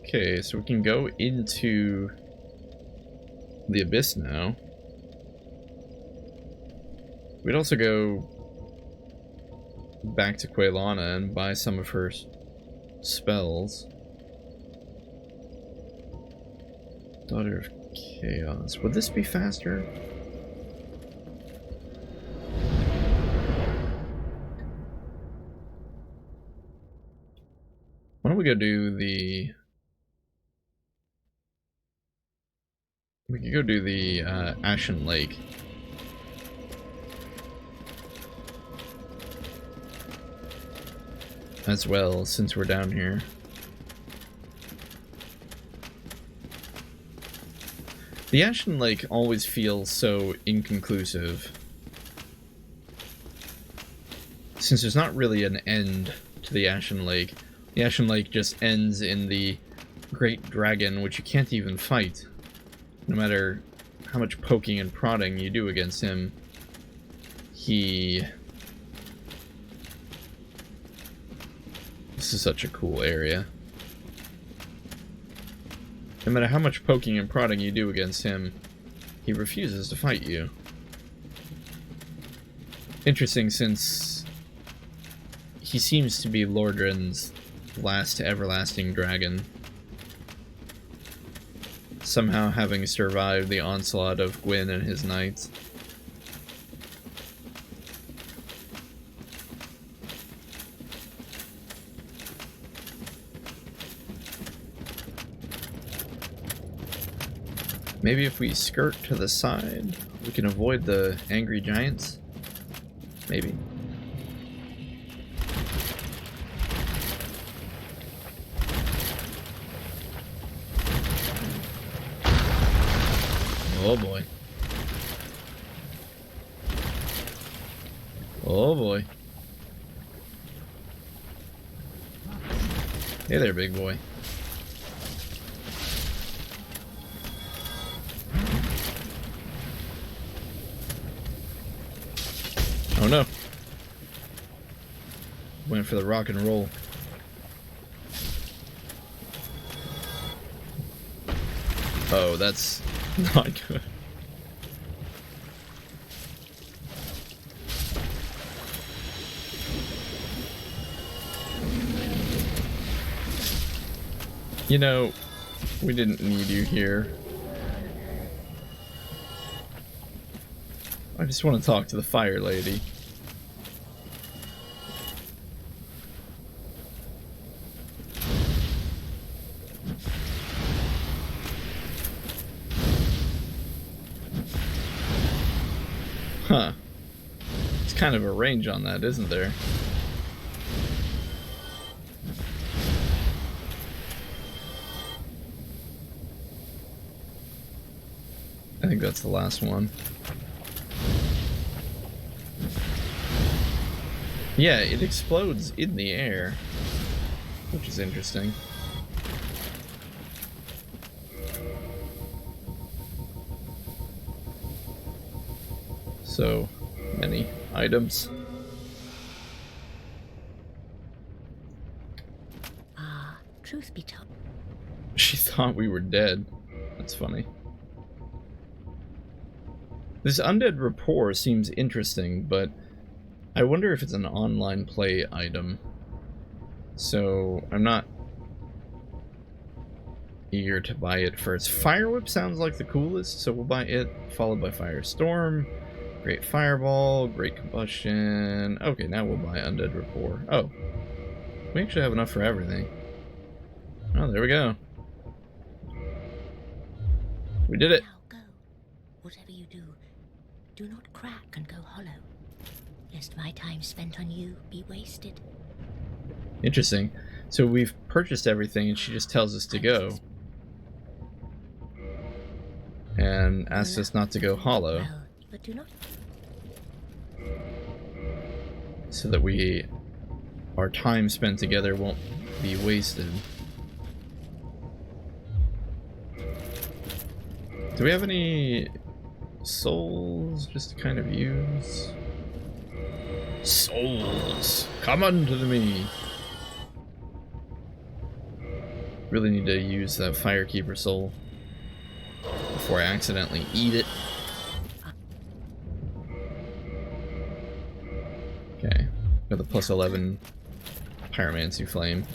Okay, so we can go into the Abyss now. We'd also go back to Quaylana and buy some of her spells. Daughter of Chaos. Would this be faster? Why don't we go do the... We could go do the Ashen Lake. As well, since we're down here. The Ashen Lake always feels so inconclusive. Since there's not really an end to the Ashen Lake. The Ashen Lake just ends in the Great Dragon, which you can't even fight. No matter how much poking and prodding you do against him, This is such a cool area. No matter how much poking and prodding you do against him, he refuses to fight you. Interesting, since he seems to be Lordran's last everlasting dragon. Somehow having survived the onslaught of Gwyn and his knights. Maybe if we skirt to the side, we can avoid the angry giants? Maybe. Oh boy. Oh boy. Hey there, big boy. Oh no. Went for the rock and roll. Oh, that's not good. You know, we didn't need you here. I just want to talk to the fire lady. Huh. It's kind of a range on that, isn't there? I think that's the last one. Yeah, it explodes in the air, which is interesting. So many items. Truth be told. She thought we were dead. That's funny. This undead rapport seems interesting, but I wonder if it's an online play item. So I'm not eager to buy it first. Fire Whip sounds like the coolest, so we'll buy it, followed by Firestorm, Great Fireball, Great Combustion. Okay, now we'll buy Undead Rapport. Oh, we actually have enough for everything. Oh, there we go. We did it. Now go. Whatever you do, do not crack and go hollow, lest my time spent on you be wasted. Interesting. So we've purchased everything and she just tells us to go. And asks us not to go hollow. Well, but do not. So that our time spent together won't be wasted. Do we have any souls just to kind of use? Souls, come unto me. Really need to use that Firekeeper soul before I accidentally eat it. Okay, got the plus 11 Pyromancy Flame.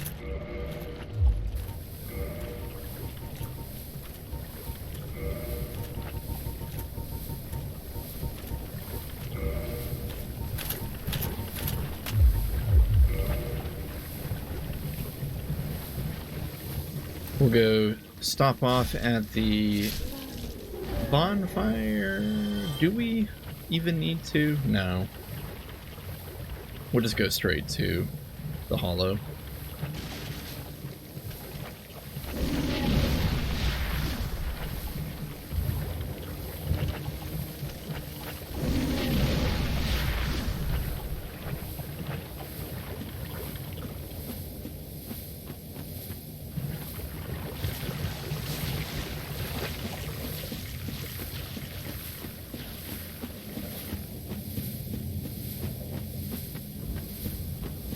We'll go stop off at the bonfire. Do we even need to? No. We'll just go straight to the hollow.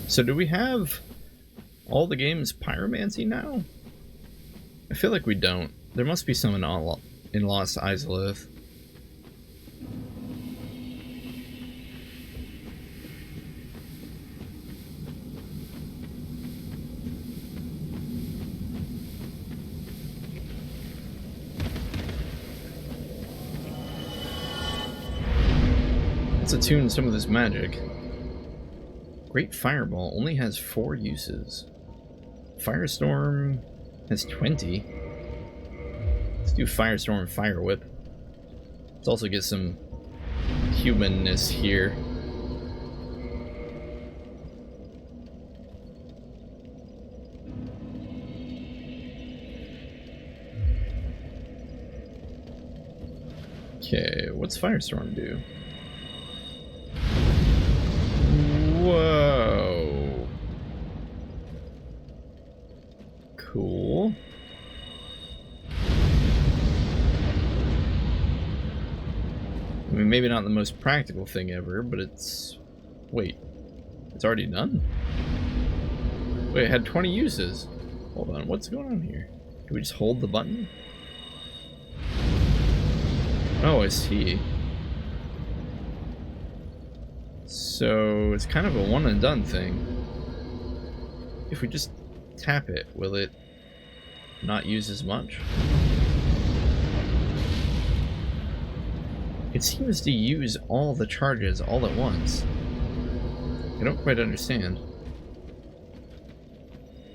So do we have all the games Pyromancy now? I feel like we don't. There must be some in Lost Izalith. Let's attune some of this magic. Great Fireball only has 4 uses. Firestorm has 20. Let's do Firestorm Fire Whip. Let's also get some humanness here. Okay, what's Firestorm do? Whoa. Cool. I mean, maybe not the most practical thing ever, but it's... Wait. It's already done? Wait, it had 20 uses. Hold on, what's going on here? Do we just hold the button? Oh, I see. So it's kind of a one and done thing. If we just tap it, will it not use as much. It seems to use all the charges all at once. I don't quite understand.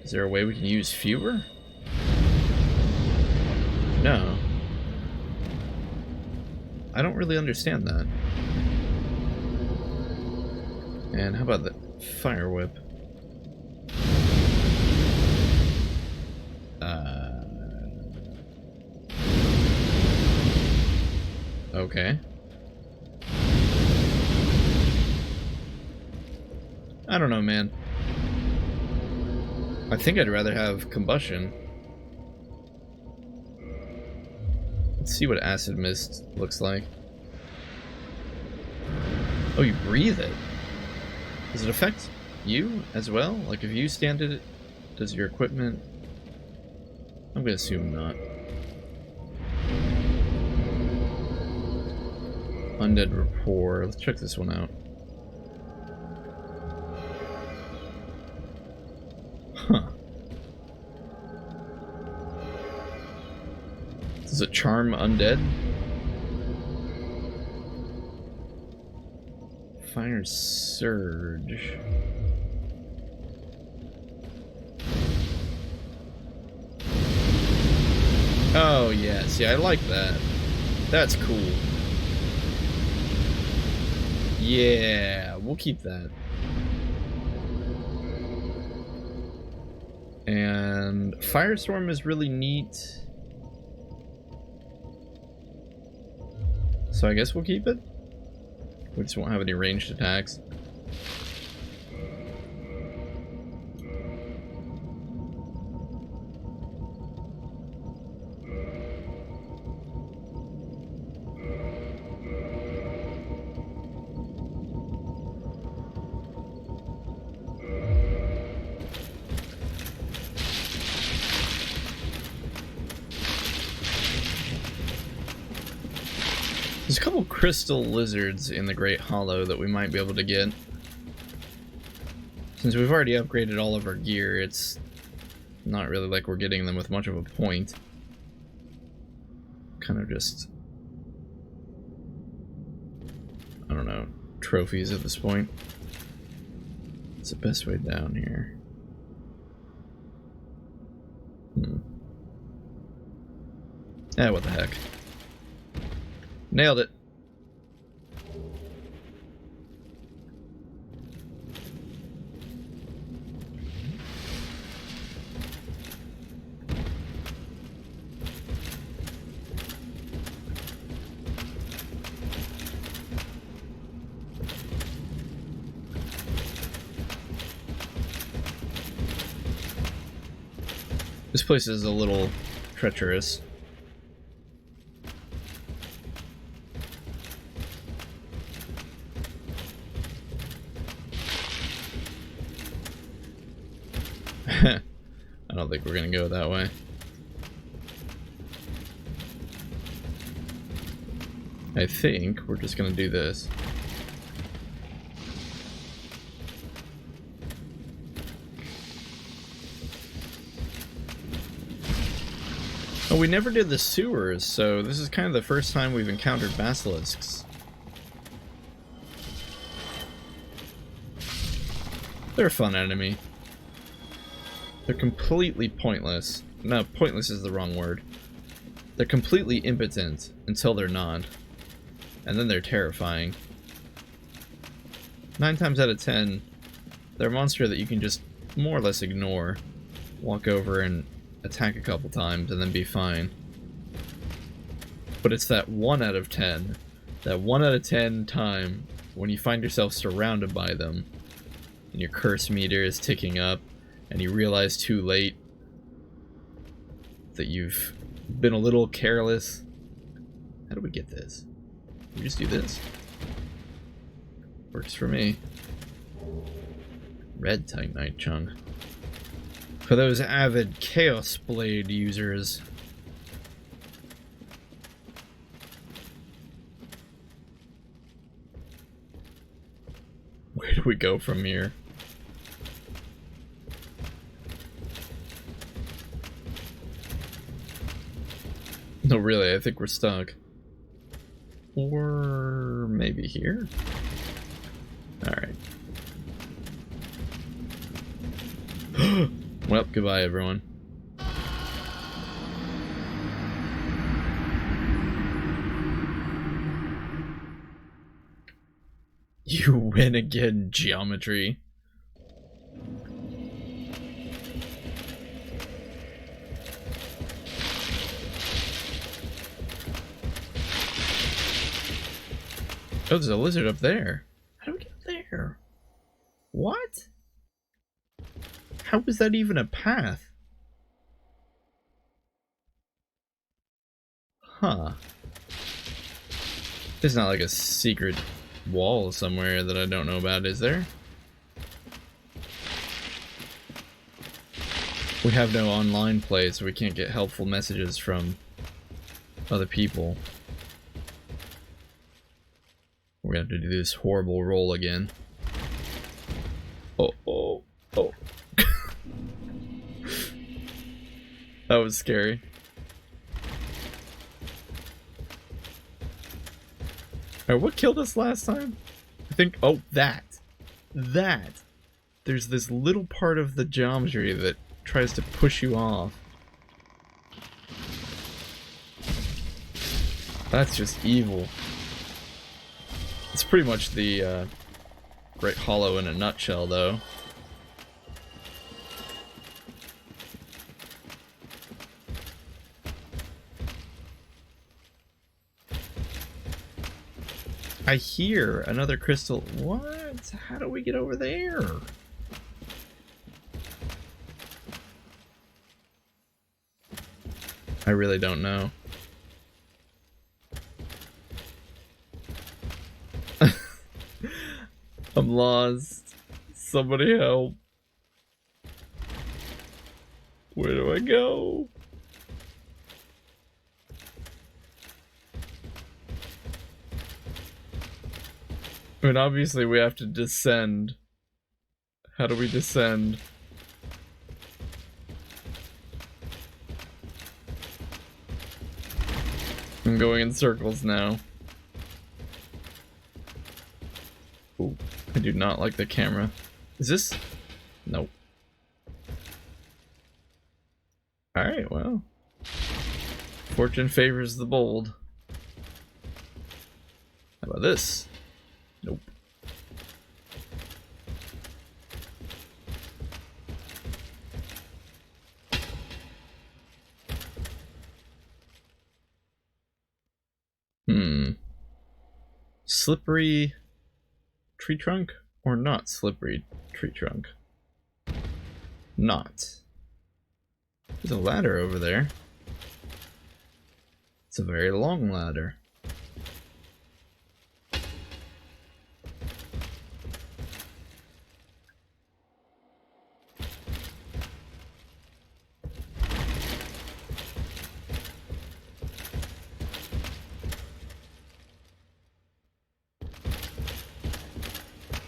Is there a way we can use fewer? No. I don't really understand that. And how about the fire whip? Okay. I don't know, man. I think I'd rather have combustion. Let's see what acid mist looks like. Oh, you breathe it. Does it affect you as well? Like if you stand it, does your equipment? I'm gonna assume not. Undead rapport. Let's check this one out. Huh. Does it charm undead? Fire surge. Oh yes, yeah, I like that. That's cool. Yeah, we'll keep that. And Firestorm is really neat. So I guess we'll keep it. We just won't have any ranged attacks. There's a couple crystal lizards in the Great Hollow that we might be able to get. Since we've already upgraded all of our gear, it's not really like we're getting them with much of a point. Kind of just, I don't know, trophies at this point. What's the best way down here? What the heck. Nailed it. This place is a little treacherous. I don't think we're gonna go that way. I think we're just gonna do this. Oh, we never did the sewers, so this is kind of the first time we've encountered basilisks. They're a fun enemy. They're completely pointless. No, pointless is the wrong word. They're completely impotent until they're not. And then they're terrifying. 9 times out of 10, they're a monster that you can just more or less ignore. Walk over and attack a couple times and then be fine. But it's that 1 out of 10. That 1 out of 10 time when you find yourself surrounded by them and your curse meter is ticking up and you realize too late that you've been a little careless. How do we get this? We just do this. Works for me. Red Titanite chunk. For those avid Chaos Blade users. Where do we go from here? No, really, I think we're stuck. Or maybe here? Alright. Well, goodbye, everyone. You win again, geometry. Oh, there's a lizard up there. How do we get up there? What? How is that even a path? Huh. There's not like a secret wall somewhere that I don't know about, is there? We have no online play, so we can't get helpful messages from other people. We're gonna have to do this horrible roll again. Oh, oh, oh. That was scary. Alright, what killed us last time? I think, oh, that. There's this little part of the geometry that tries to push you off. That's just evil. It's pretty much the Great Hollow in a nutshell, though. I hear another crystal. What? How do we get over there? I really don't know. I'm lost. Somebody help. Where do I go? I mean, obviously we have to descend. How do we descend? I'm going in circles now. Ooh, I do not like the camera. Is this? Nope. Alright, well. Fortune favors the bold. How about this? Nope. Slippery tree trunk or not slippery tree trunk? Not. There's a ladder over there. It's a very long ladder.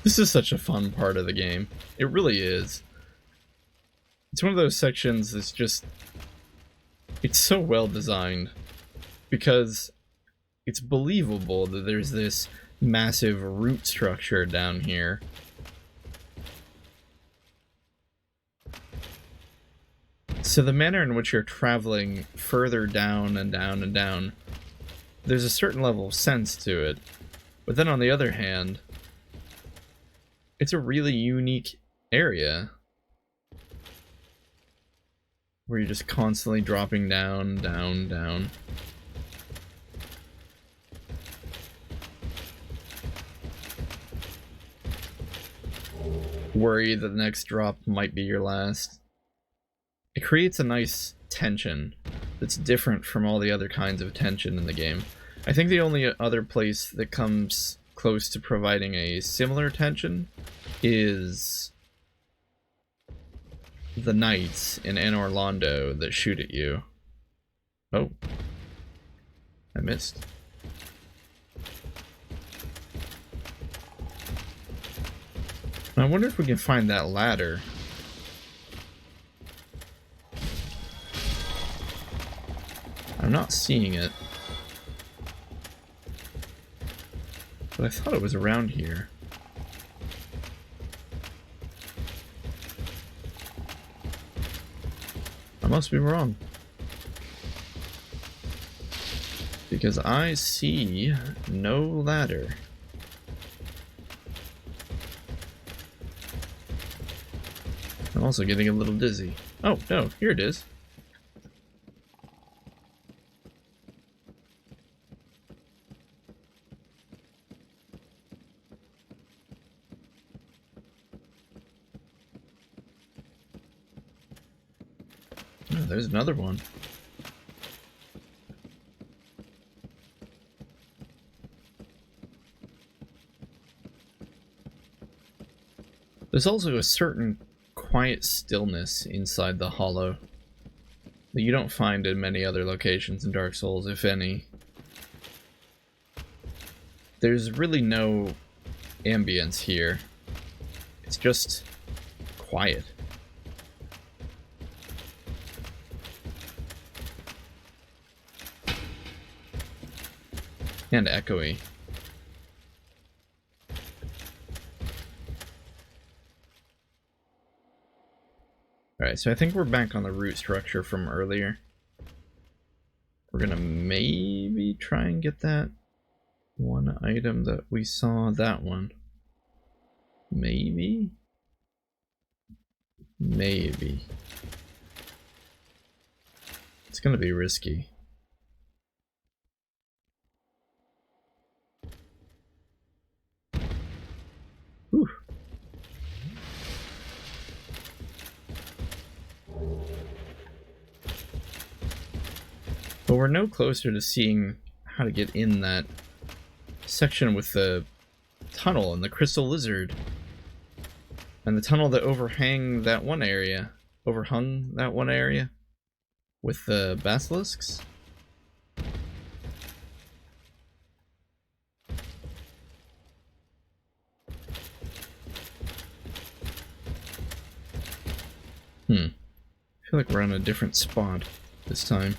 This is such a fun part of the game. It really is. It's one of those sections that's just... It's so well designed. Because it's believable that there's this massive root structure down here. So the manner in which you're traveling further down and down and down, there's a certain level of sense to it. But then on the other hand, it's a really unique area where you're just constantly dropping down, down, down. Worry that the next drop might be your last. It creates a nice tension that's different from all the other kinds of tension in the game. I think the only other place that comes close to providing a similar tension is the knights in Anor Londo that shoot at you. Oh. I missed. I wonder if we can find that ladder. I'm not seeing it. But I thought it was around here. I must be wrong. Because I see no ladder. I'm also getting a little dizzy. Oh, no, here it is. Oh, there's another one. There's also a certain quiet stillness inside the hollow that you don't find in many other locations in Dark Souls, if any. There's really no ambience here. It's just quiet. And echoey. Alright, so I think we're back on the root structure from earlier. We're gonna maybe try and get that one item that we saw, that one. Maybe? Maybe. It's gonna be risky. Whew. But we're no closer to seeing how to get in that section with the tunnel and the crystal lizard. And the tunnel that overhung that one area with the basilisks. I feel like we're on a different spot this time.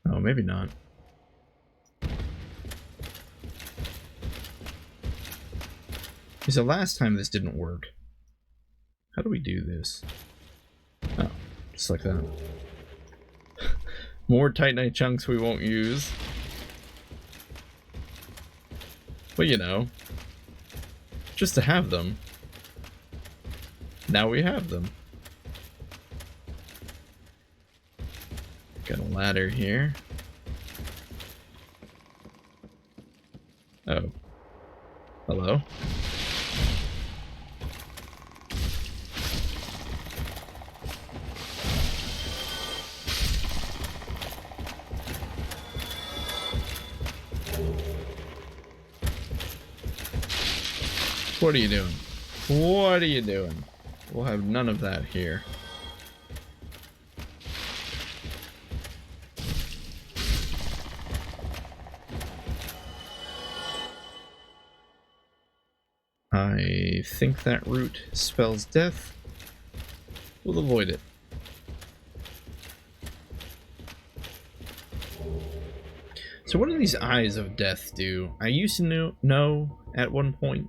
Oh, maybe not. Because the last time this didn't work. How do we do this? Oh, just like that. More Titanite chunks we won't use. But you know, just to have them. Now we have them. Got a ladder here. Oh. Hello? What are you doing? What are you doing? We'll have none of that here. I think that root spells death. We'll avoid it. So what do these eyes of death do? I used to know at one point.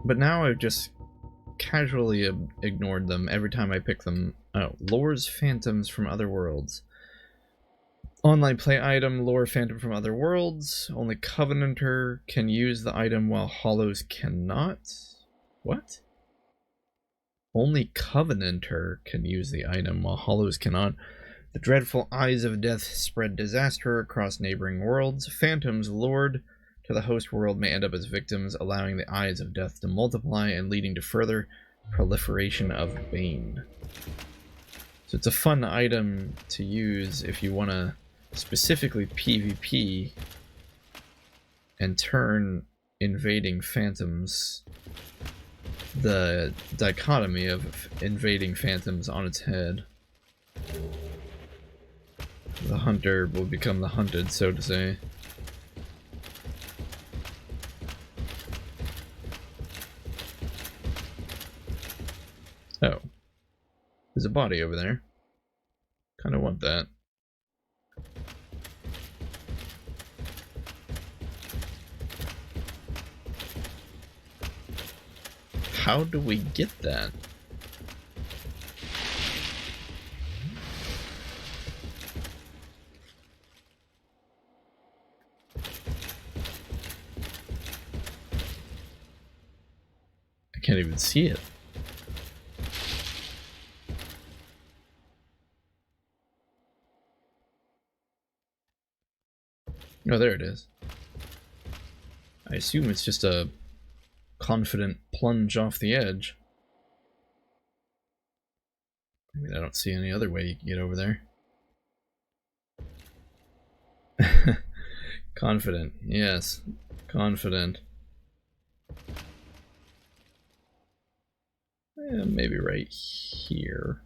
But now I've just casually ignored them every time I pick them. Oh, lures phantoms from other worlds. Online play item, lure phantom from other worlds. Only Covenanter can use the item while Hollows cannot. What? Only Covenanter can use the item while Hollows cannot. The dreadful eyes of death spread disaster across neighboring worlds. Phantoms lured to the host world may end up as victims, allowing the eyes of death to multiply and leading to further proliferation of Bane. So it's a fun item to use if you want to specifically PvP and turn invading phantoms, the dichotomy of invading phantoms, on its head. The hunter will become the hunted, so to say. Oh. There's a body over there. Kind of want that. How do we get that? I can't even see it. Oh, there it is. I assume it's just a confident plunge off the edge. I mean, I don't see any other way you can get over there. Confident, yes. Confident. Maybe right here.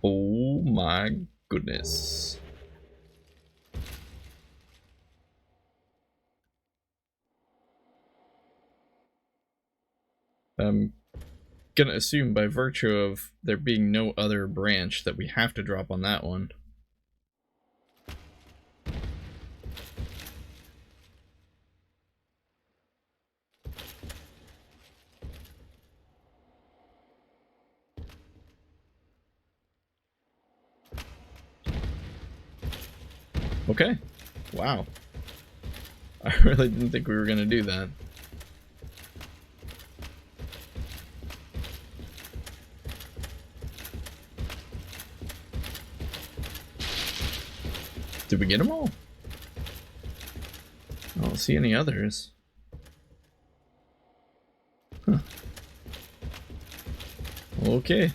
Oh my goodness. I'm gonna assume by virtue of there being no other branch that we have to drop on that one. Okay. Wow. I really didn't think we were gonna do that. Did we get them all? I don't see any others. Huh. Okay.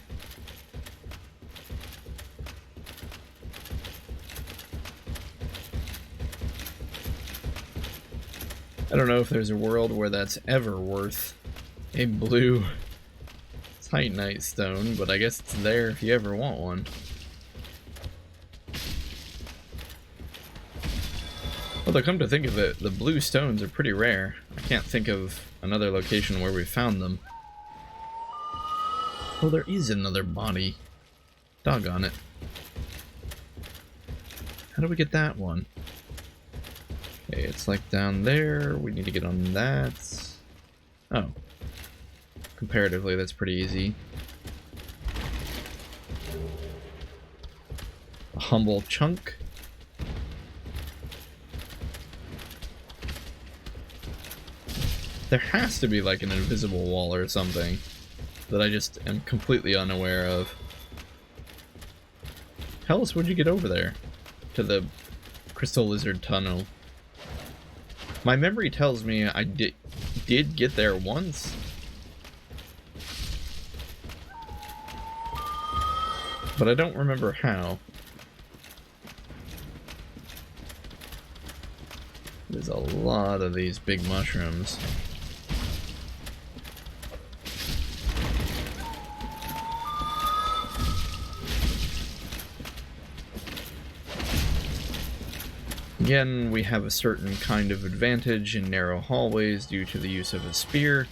I don't know if there's a world where that's ever worth a blue Titanite stone, but I guess it's there if you ever want one. Although, come to think of it, the blue stones are pretty rare. I can't think of another location where we found them. Oh, there is another body. Doggone it. How do we get that one? Okay, it's like down there. We need to get on that. Oh. Comparatively, that's pretty easy. A humble chunk. There has to be like an invisible wall or something that I just am completely unaware of. How else would you get over there? To the Crystal Lizard Tunnel. My memory tells me I did get there once. But I don't remember how. There's a lot of these big mushrooms. Again, we have a certain kind of advantage in narrow hallways due to the use of a spear.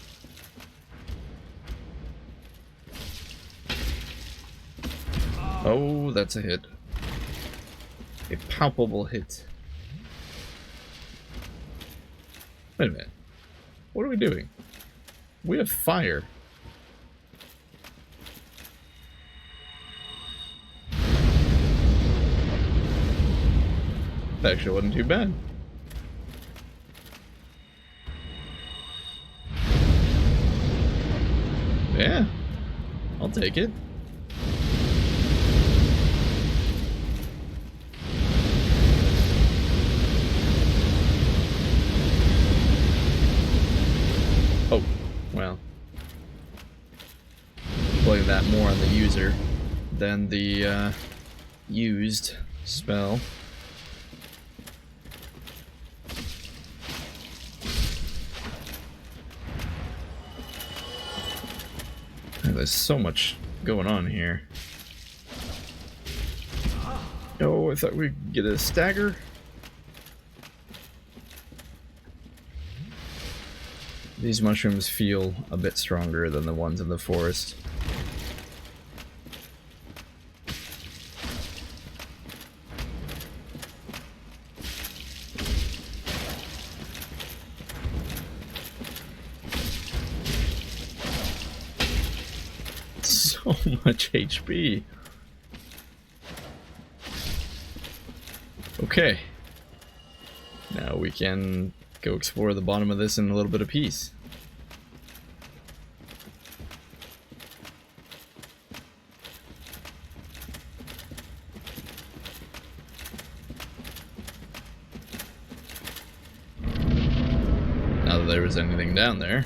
Oh, that's a hit. A palpable hit. Wait a minute. What are we doing? We have fire. That actually wasn't too bad. Yeah, I'll take it. Oh, well. Blame that more on the user than the used spell. There's so much going on here. Oh, I thought we'd get a stagger. These mushrooms feel a bit stronger than the ones in the forest. so much HP. Okay. Now we can go explore the bottom of this in a little bit of peace. Not that there was anything down there,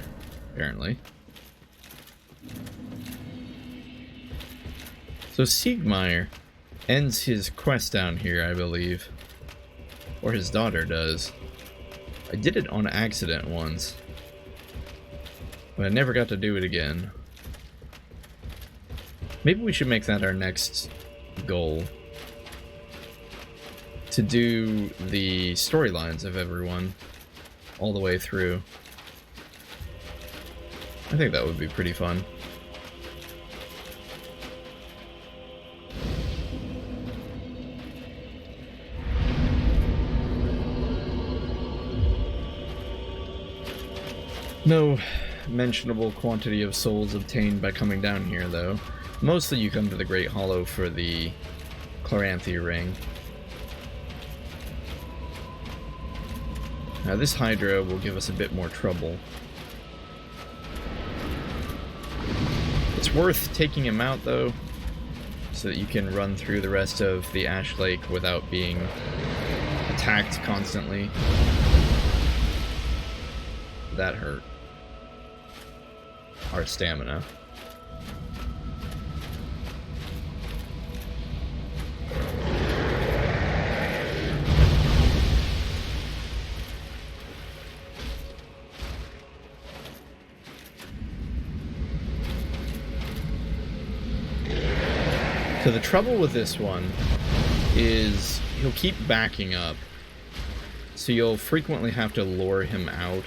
apparently. So Siegmeyer ends his quest down here, I believe. Or his daughter does. I did it on accident once, but I never got to do it again. Maybe we should make that our next goal. To do the storylines of everyone all the way through. I think that would be pretty fun. No mentionable quantity of souls obtained by coming down here, though. Mostly you come to the Great Hollow for the Chloranthy Ring. Now this Hydra will give us a bit more trouble. It's worth taking him out, though, so that you can run through the rest of the Ash Lake without being attacked constantly. That hurt. Our stamina. So the trouble with this one is he'll keep backing up, so you'll frequently have to lure him out.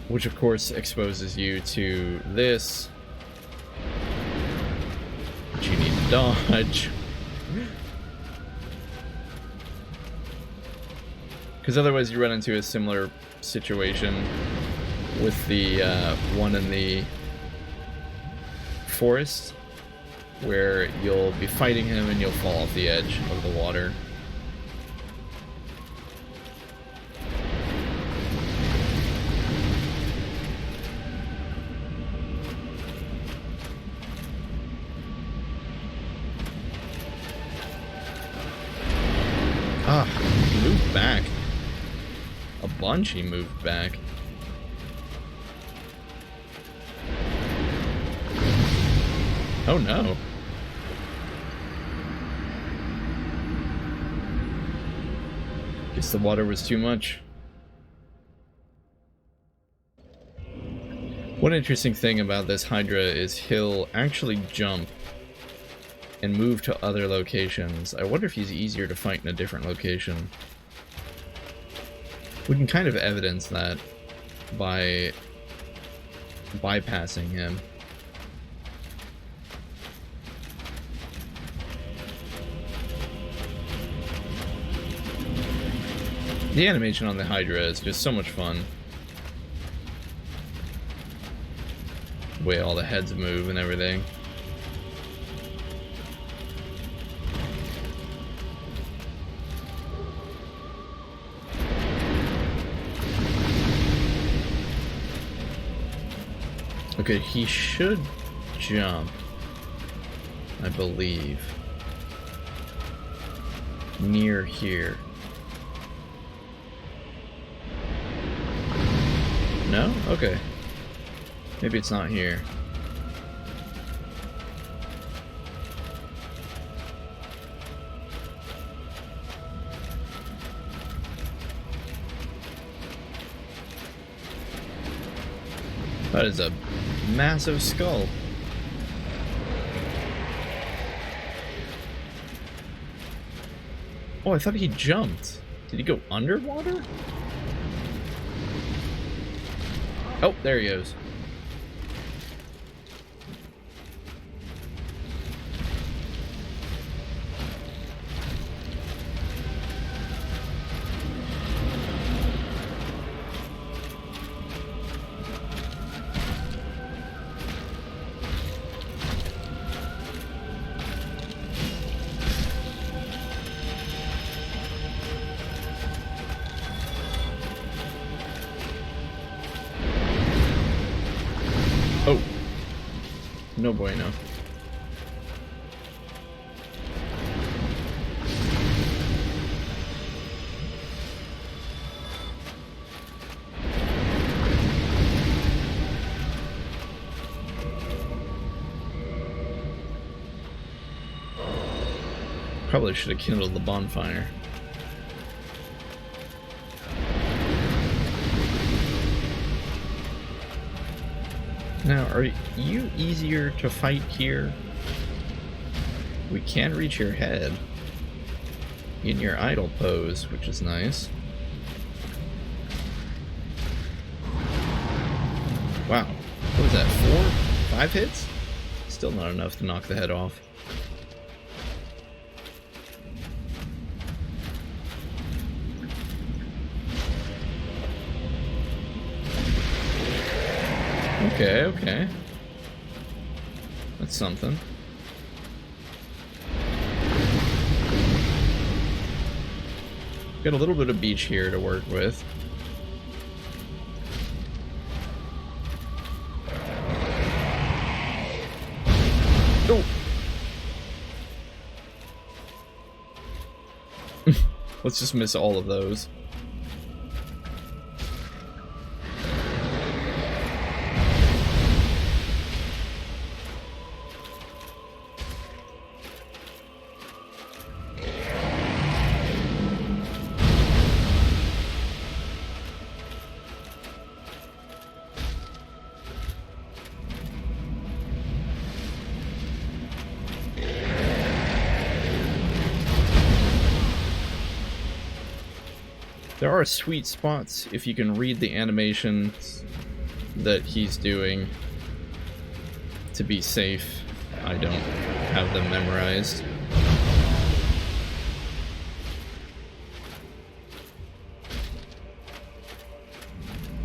Which of course exposes you to this, which you need to dodge. Because otherwise you run into a similar situation with the one in the forest, where you'll be fighting him and you'll fall off the edge of the water. Ah, he moved back. A bunch he moved back. Oh no. Guess the water was too much. One interesting thing about this Hydra is he'll actually jump and move to other locations. I wonder if he's easier to fight in a different location. We can kind of evidence that by bypassing him. The animation on the Hydra is just so much fun. The way all the heads move and everything. Okay, he should jump, I believe, near here. No? Okay. Maybe it's not here. That is a massive skull. Oh, I thought he jumped. Did he go underwater? Oh, there he goes. No bueno. Probably should have kindled the bonfire. Now, are you easier to fight here? We can reach your head in your idle pose, which is nice. Wow. What was that, 4? 5 hits? Still not enough to knock the head off. Okay, okay. That's something. Got a little bit of beach here to work with. Oh! Let's just miss all of those. There are sweet spots if you can read the animations that he's doing to be safe. I don't have them memorized.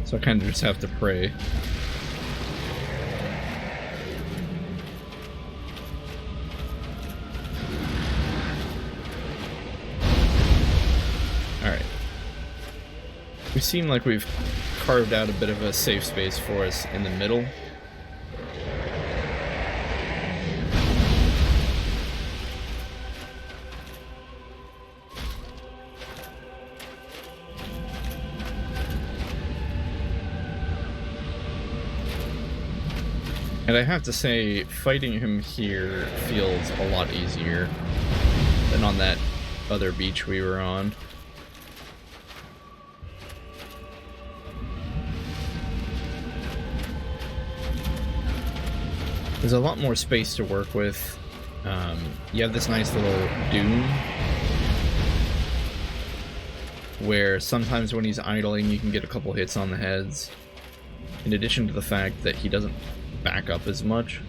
So I kind of just have to pray. Alright. We seem like we've carved out a bit of a safe space for us in the middle. And I have to say, fighting him here feels a lot easier than on that other beach we were on. There's a lot more space to work with. You have this nice little dune where sometimes when he's idling you can get a couple hits on the heads, in addition to the fact that he doesn't back up as much.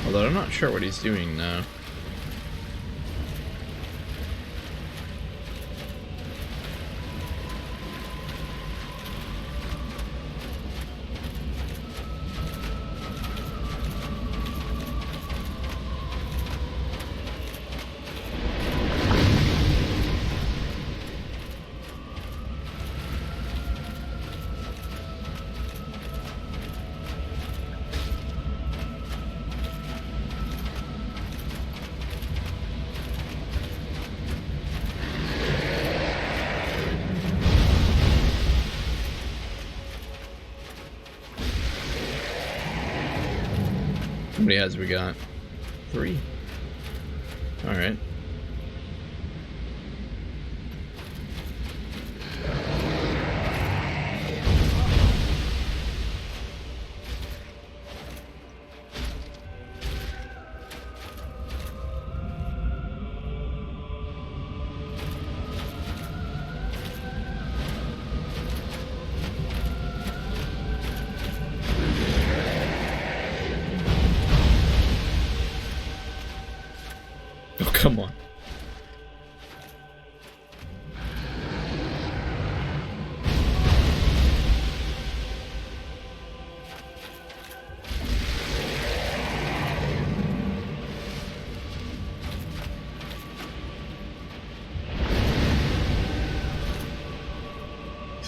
Although I'm not sure what he's doing now. How many heads we got? 3. Alright.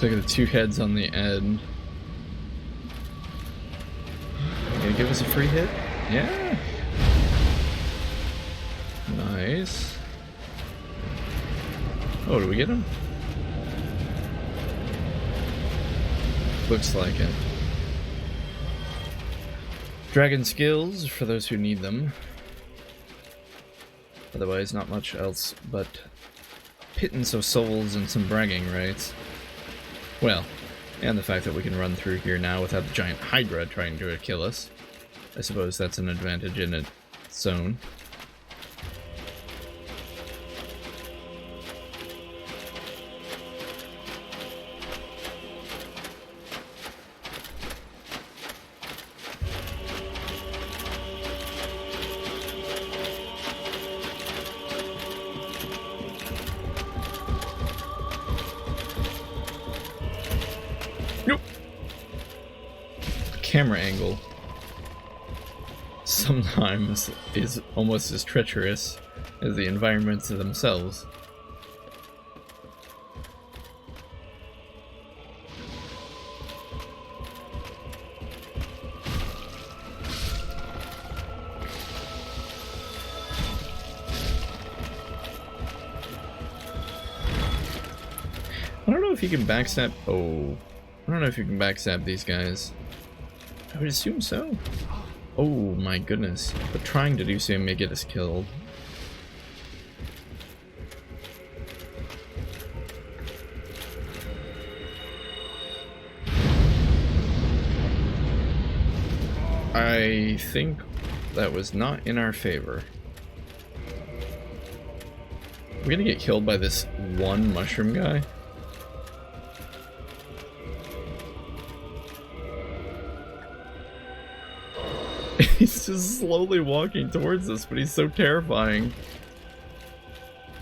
Looks like the two heads on the end. You gonna give us a free hit? Yeah. Nice. Oh, did we get him? Looks like it. Dragon skills for those who need them. Otherwise, not much else but pittance of souls and some bragging rights. Well, and the fact that we can run through here now without the giant Hydra trying to kill us. I suppose that's an advantage in its own. Camera angle sometimes is almost as treacherous as the environments themselves. I don't know if you can backstab. Oh, I don't know if you can backstab these guys. I would assume so. Oh my goodness. But trying to do so may get us killed. I think that was not in our favor. We're gonna get killed by this one mushroom guy. He's just slowly walking towards us, but he's so terrifying.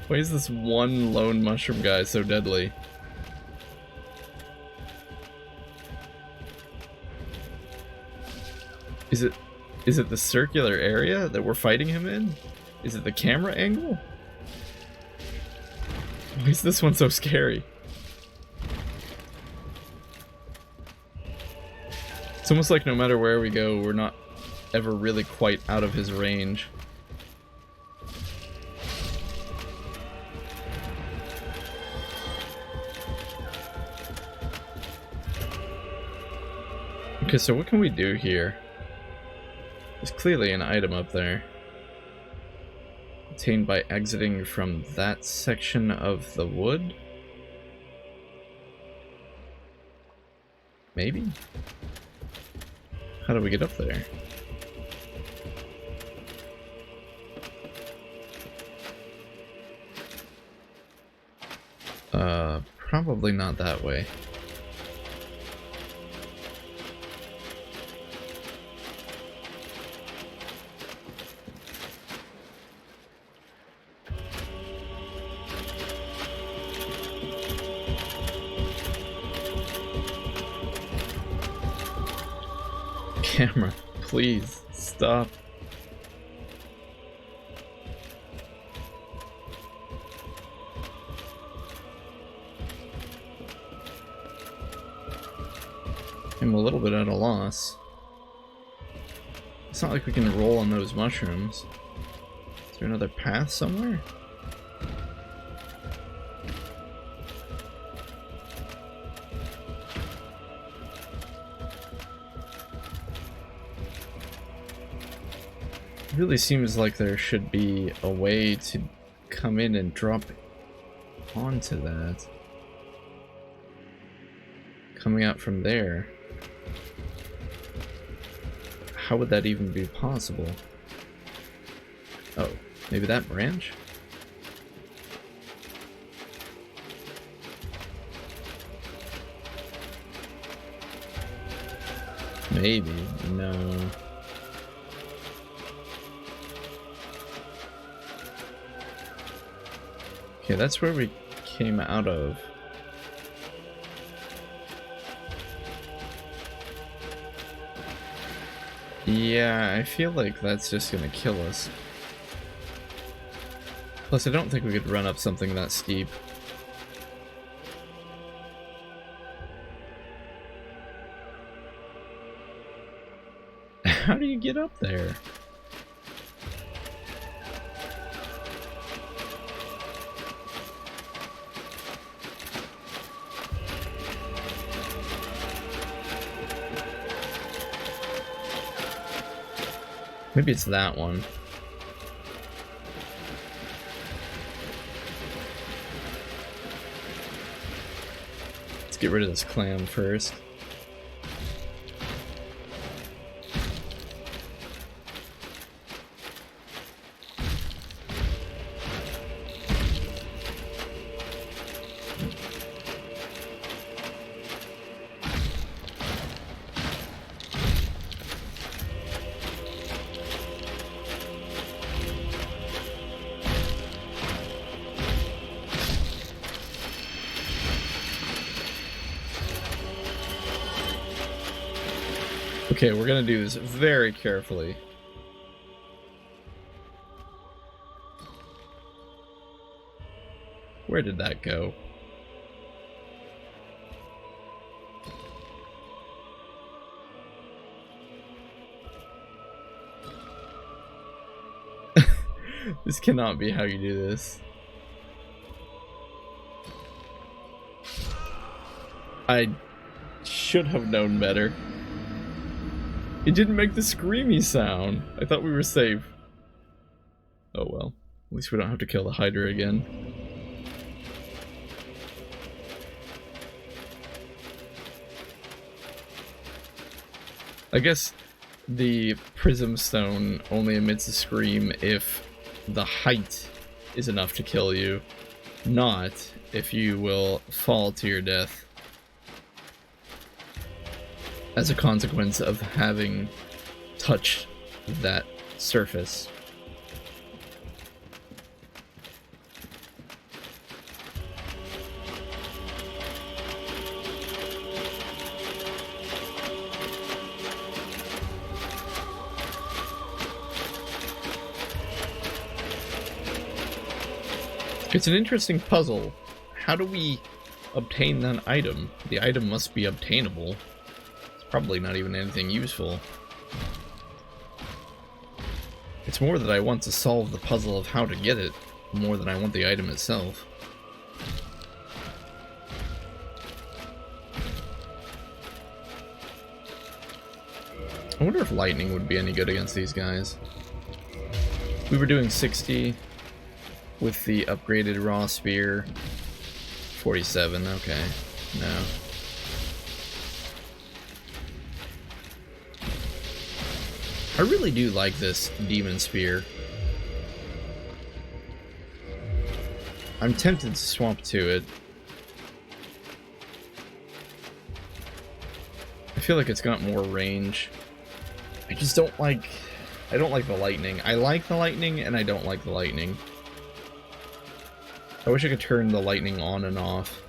Why is this one lone mushroom guy so deadly? Is it the circular area that we're fighting him in? Is it the camera angle? Why is this one so scary? It's almost like no matter where we go, we're not ever really quite out of his range. Okay, so what can we do here? There's clearly an item up there. Obtained by exiting from that section of the wood? Maybe? How do we get up there? Probably not that way. Camera, please stop. I'm a little bit at a loss. It's not like we can roll on those mushrooms. Is there another path somewhere? It really seems like there should be a way to come in and drop onto that. Coming out from there. How would that even be possible? Oh, maybe that branch? Maybe, no. Okay, that's where we came out of. Yeah, I feel like that's just gonna kill us. Plus, I don't think we could run up something that steep. How do you get up there? Maybe it's that one. Let's get rid of this clam first. Okay, we're gonna do this very carefully. Where did that go? This cannot be how you do this. I should have known better. It didn't make the screamy sound. I thought we were safe. Oh well. At least we don't have to kill the Hydra again. I guess the Prism Stone only emits a scream if the height is enough to kill you, not if you will fall to your death as a consequence of having touched that surface. It's an interesting puzzle. How do we obtain that item? The item must be obtainable. Probably not even anything useful. It's more that I want to solve the puzzle of how to get it, more than I want the item itself. I wonder if lightning would be any good against these guys. We were doing 60 with the upgraded raw spear. 47, okay. No. I really do like this demon spear. I'm tempted to swap to it. I feel like it's got more range. I just don't like... I don't like the lightning. I like the lightning, and I don't like the lightning. I wish I could turn the lightning on and off.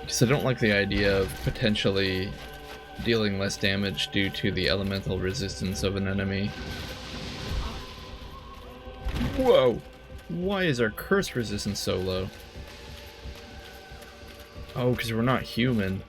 Because I don't like the idea of potentially dealing less damage due to the elemental resistance of an enemy. Whoa! Why is our curse resistance so low? Oh, because we're not human.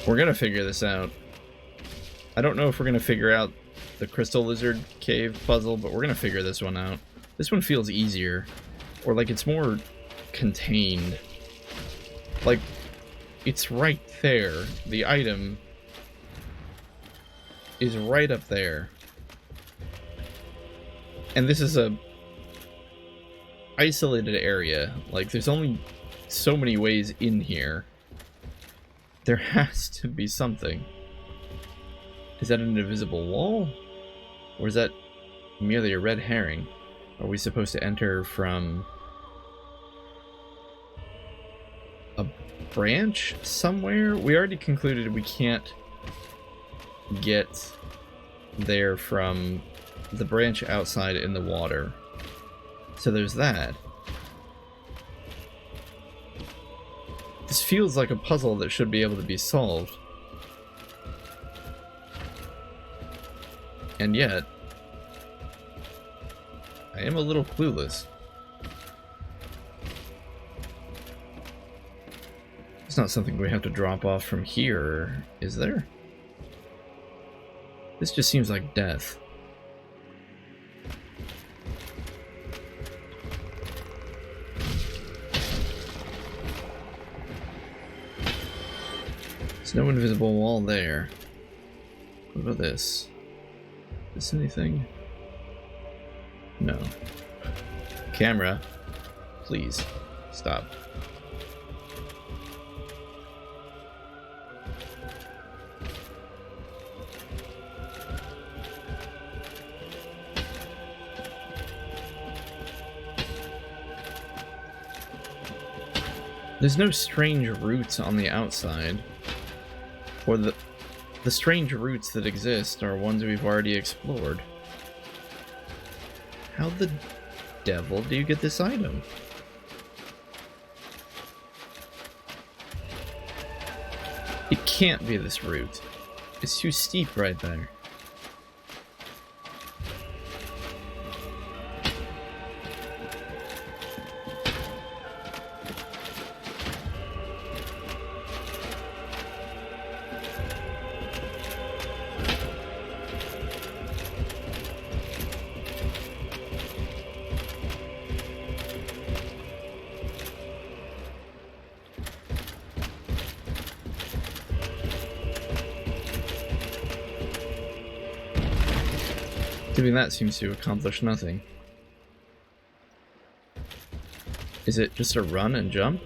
We're gonna figure this out. I don't know if we're gonna figure out the Crystal Lizard Cave puzzle, but we're gonna figure this one out. This one feels easier. Or like it's more contained. Like, it's right there. The item is right up there. And this is a isolated area. Like, there's only so many ways in here. There has to be something. Is that an invisible wall? Or is that merely a red herring? Are we supposed to enter from a branch somewhere? We already concluded we can't get there from the branch outside in the water. So there's that. This feels like a puzzle that should be able to be solved. And yet, I am a little clueless. It's not something we have to drop off from here, is there? This just seems like death. There's no invisible wall there. What about this? Is this anything? No. Camera, please stop. There's no strange roots on the outside. Or the strange roots that exist are ones we've already explored. How the devil do you get this item? It can't be this route. It's too steep right there. Doing that seems to accomplish nothing. Is it just a run and jump?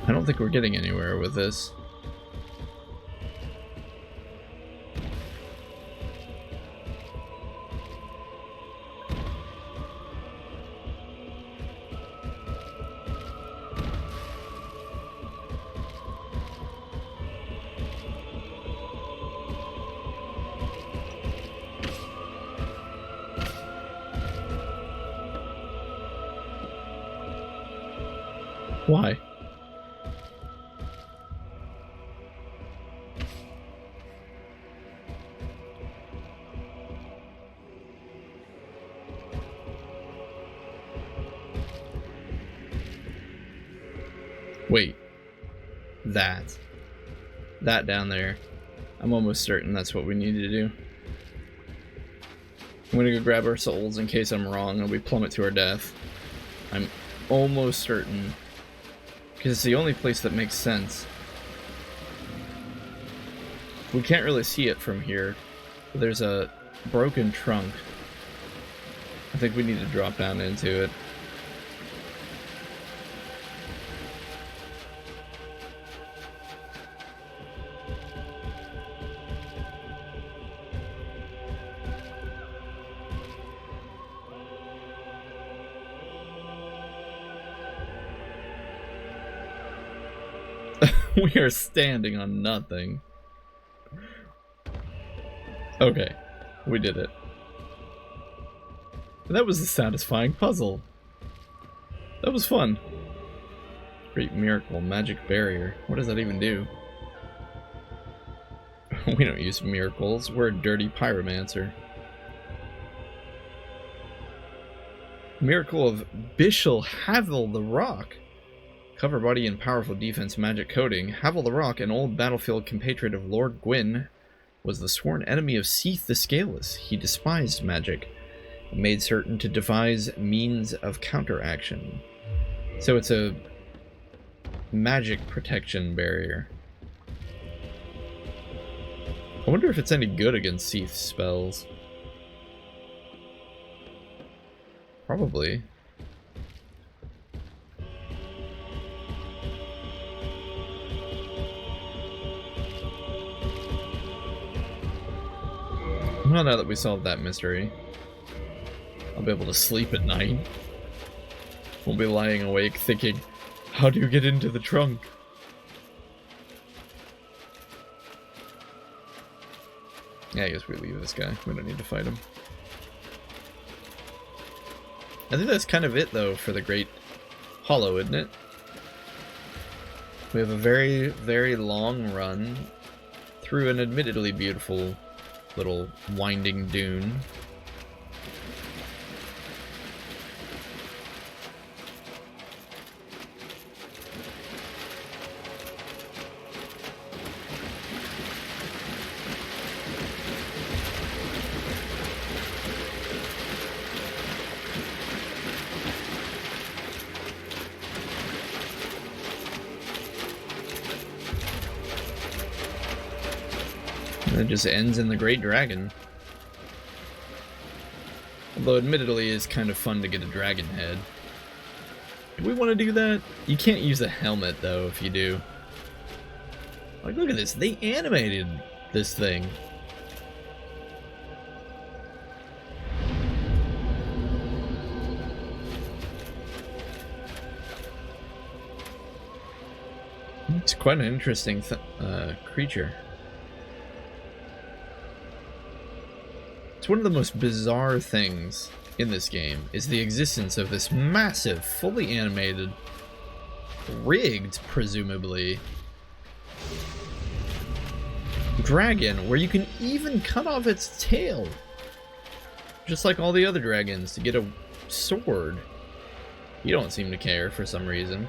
I don't think we're getting anywhere with this. Why? Wait. That down there. I'm almost certain that's what we need to do. I'm gonna go grab our souls in case I'm wrong and we plummet to our death. I'm almost certain. Because it's the only place that makes sense. We can't really see it from here. There's a broken trunk. I think we need to drop down into it. We are standing on nothing. Okay, we did it. That was a satisfying puzzle. That was fun. Great miracle, magic barrier. What does that even do? We don't use miracles. We're a dirty pyromancer. Miracle of Bishal Havel the Rock. Cover body and powerful defense magic coating. Havel the Rock, an old battlefield compatriot of Lord Gwyn, was the sworn enemy of Seath the Scaleless. He despised magic, and made certain to devise means of counteraction. So it's a magic protection barrier. I wonder if it's any good against Seath spells. Probably. Well, now that we solved that mystery, I'll be able to sleep at night. Won't be lying awake thinking, how do you get into the trunk? Yeah, I guess we leave this guy. We don't need to fight him. I think that's kind of it, though, for the Great Hollow, isn't it? We have a very, very long run through an admittedly beautiful little winding dune. It just ends in the Great Dragon. Although admittedly it's kind of fun to get a dragon head. Do we want to do that? You can't use a helmet though if you do. Like, look at this, they animated this thing. It's quite an interesting creature. One of the most bizarre things in this game is the existence of this massive, fully animated, rigged, presumably, dragon where you can even cut off its tail. Just like all the other dragons to get a sword. You don't seem to care for some reason.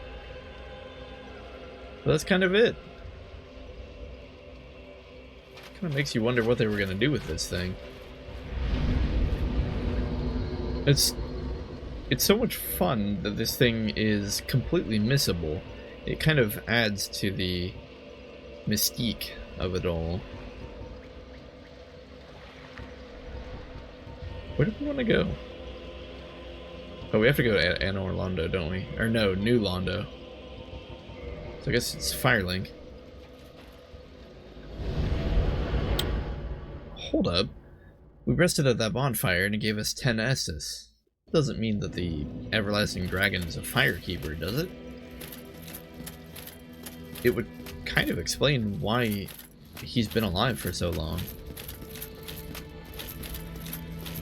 But that's kind of it. Kind of makes you wonder what they were going to do with this thing. It's so much fun that this thing is completely missable. It kind of adds to the mystique of it all. Where do we want to go? Oh, we have to go to Anor Londo, don't we? Or no, New Londo. So I guess it's Firelink. Hold up. We rested at that bonfire and it gave us 10 Estus. Doesn't mean that the everlasting dragon is a firekeeper, does it? It would kind of explain why he's been alive for so long.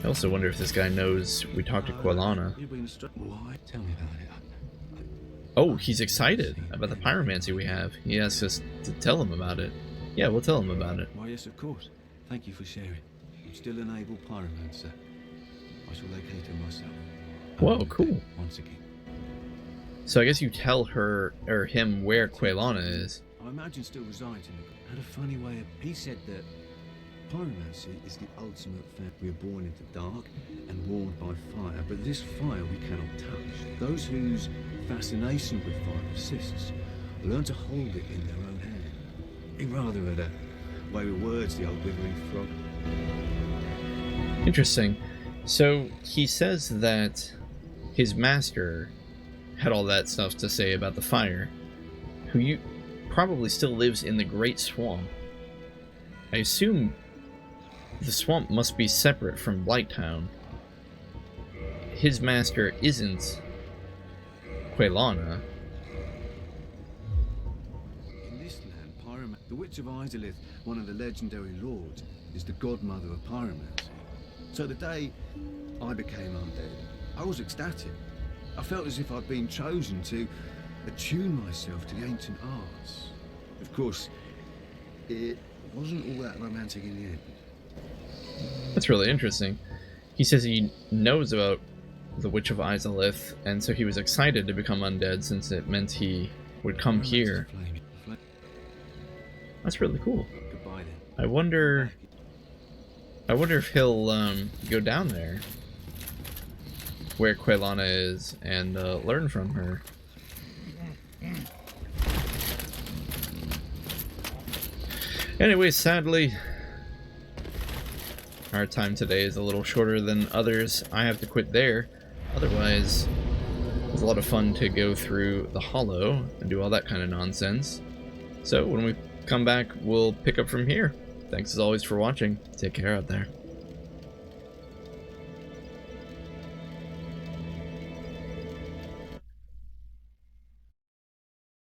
I also wonder if this guy knows we talked to Quelana. Tell me about it. Oh, he's excited about the pyromancy we have. He asks us to tell him about it. Yeah, we'll tell him about it. Why, yes, of course. Thank you for sharing. I'm still an able pyromancer. I shall locate him myself. Whoa, cool. Once again. So I guess you tell her, or him, where Quelana is. I imagine still resides in the... Had a funny way of... He said that pyromancy is the ultimate fact. We are born into dark and warmed by fire, but this fire we cannot touch. Those whose fascination with fire persists learn to hold it in their own hand. He rather had a way with words, the old withering frog. Interesting. So he says that his master had all that stuff to say about the fire, who probably still lives in the Great Swamp. I assume the swamp must be separate from Blighttown. His master isn't Quelana. In this land, the Witch of Izalith, one of the legendary lords, is the godmother of pyromancy. So the day I became undead, I was ecstatic. I felt as if I'd been chosen to attune myself to the ancient arts. Of course, it wasn't all that romantic in the end. That's really interesting. He says he knows about the Witch of Izalith, and so he was excited to become undead since it meant he would come here. That's really cool. Goodbye then. I wonder if he'll go down there where Quelana is and learn from her. Anyway, sadly, our time today is a little shorter than others. I have to quit there. Otherwise, it was a lot of fun to go through the Hollow and do all that kind of nonsense. So when we come back, we'll pick up from here. Thanks as always for watching. Take care out there.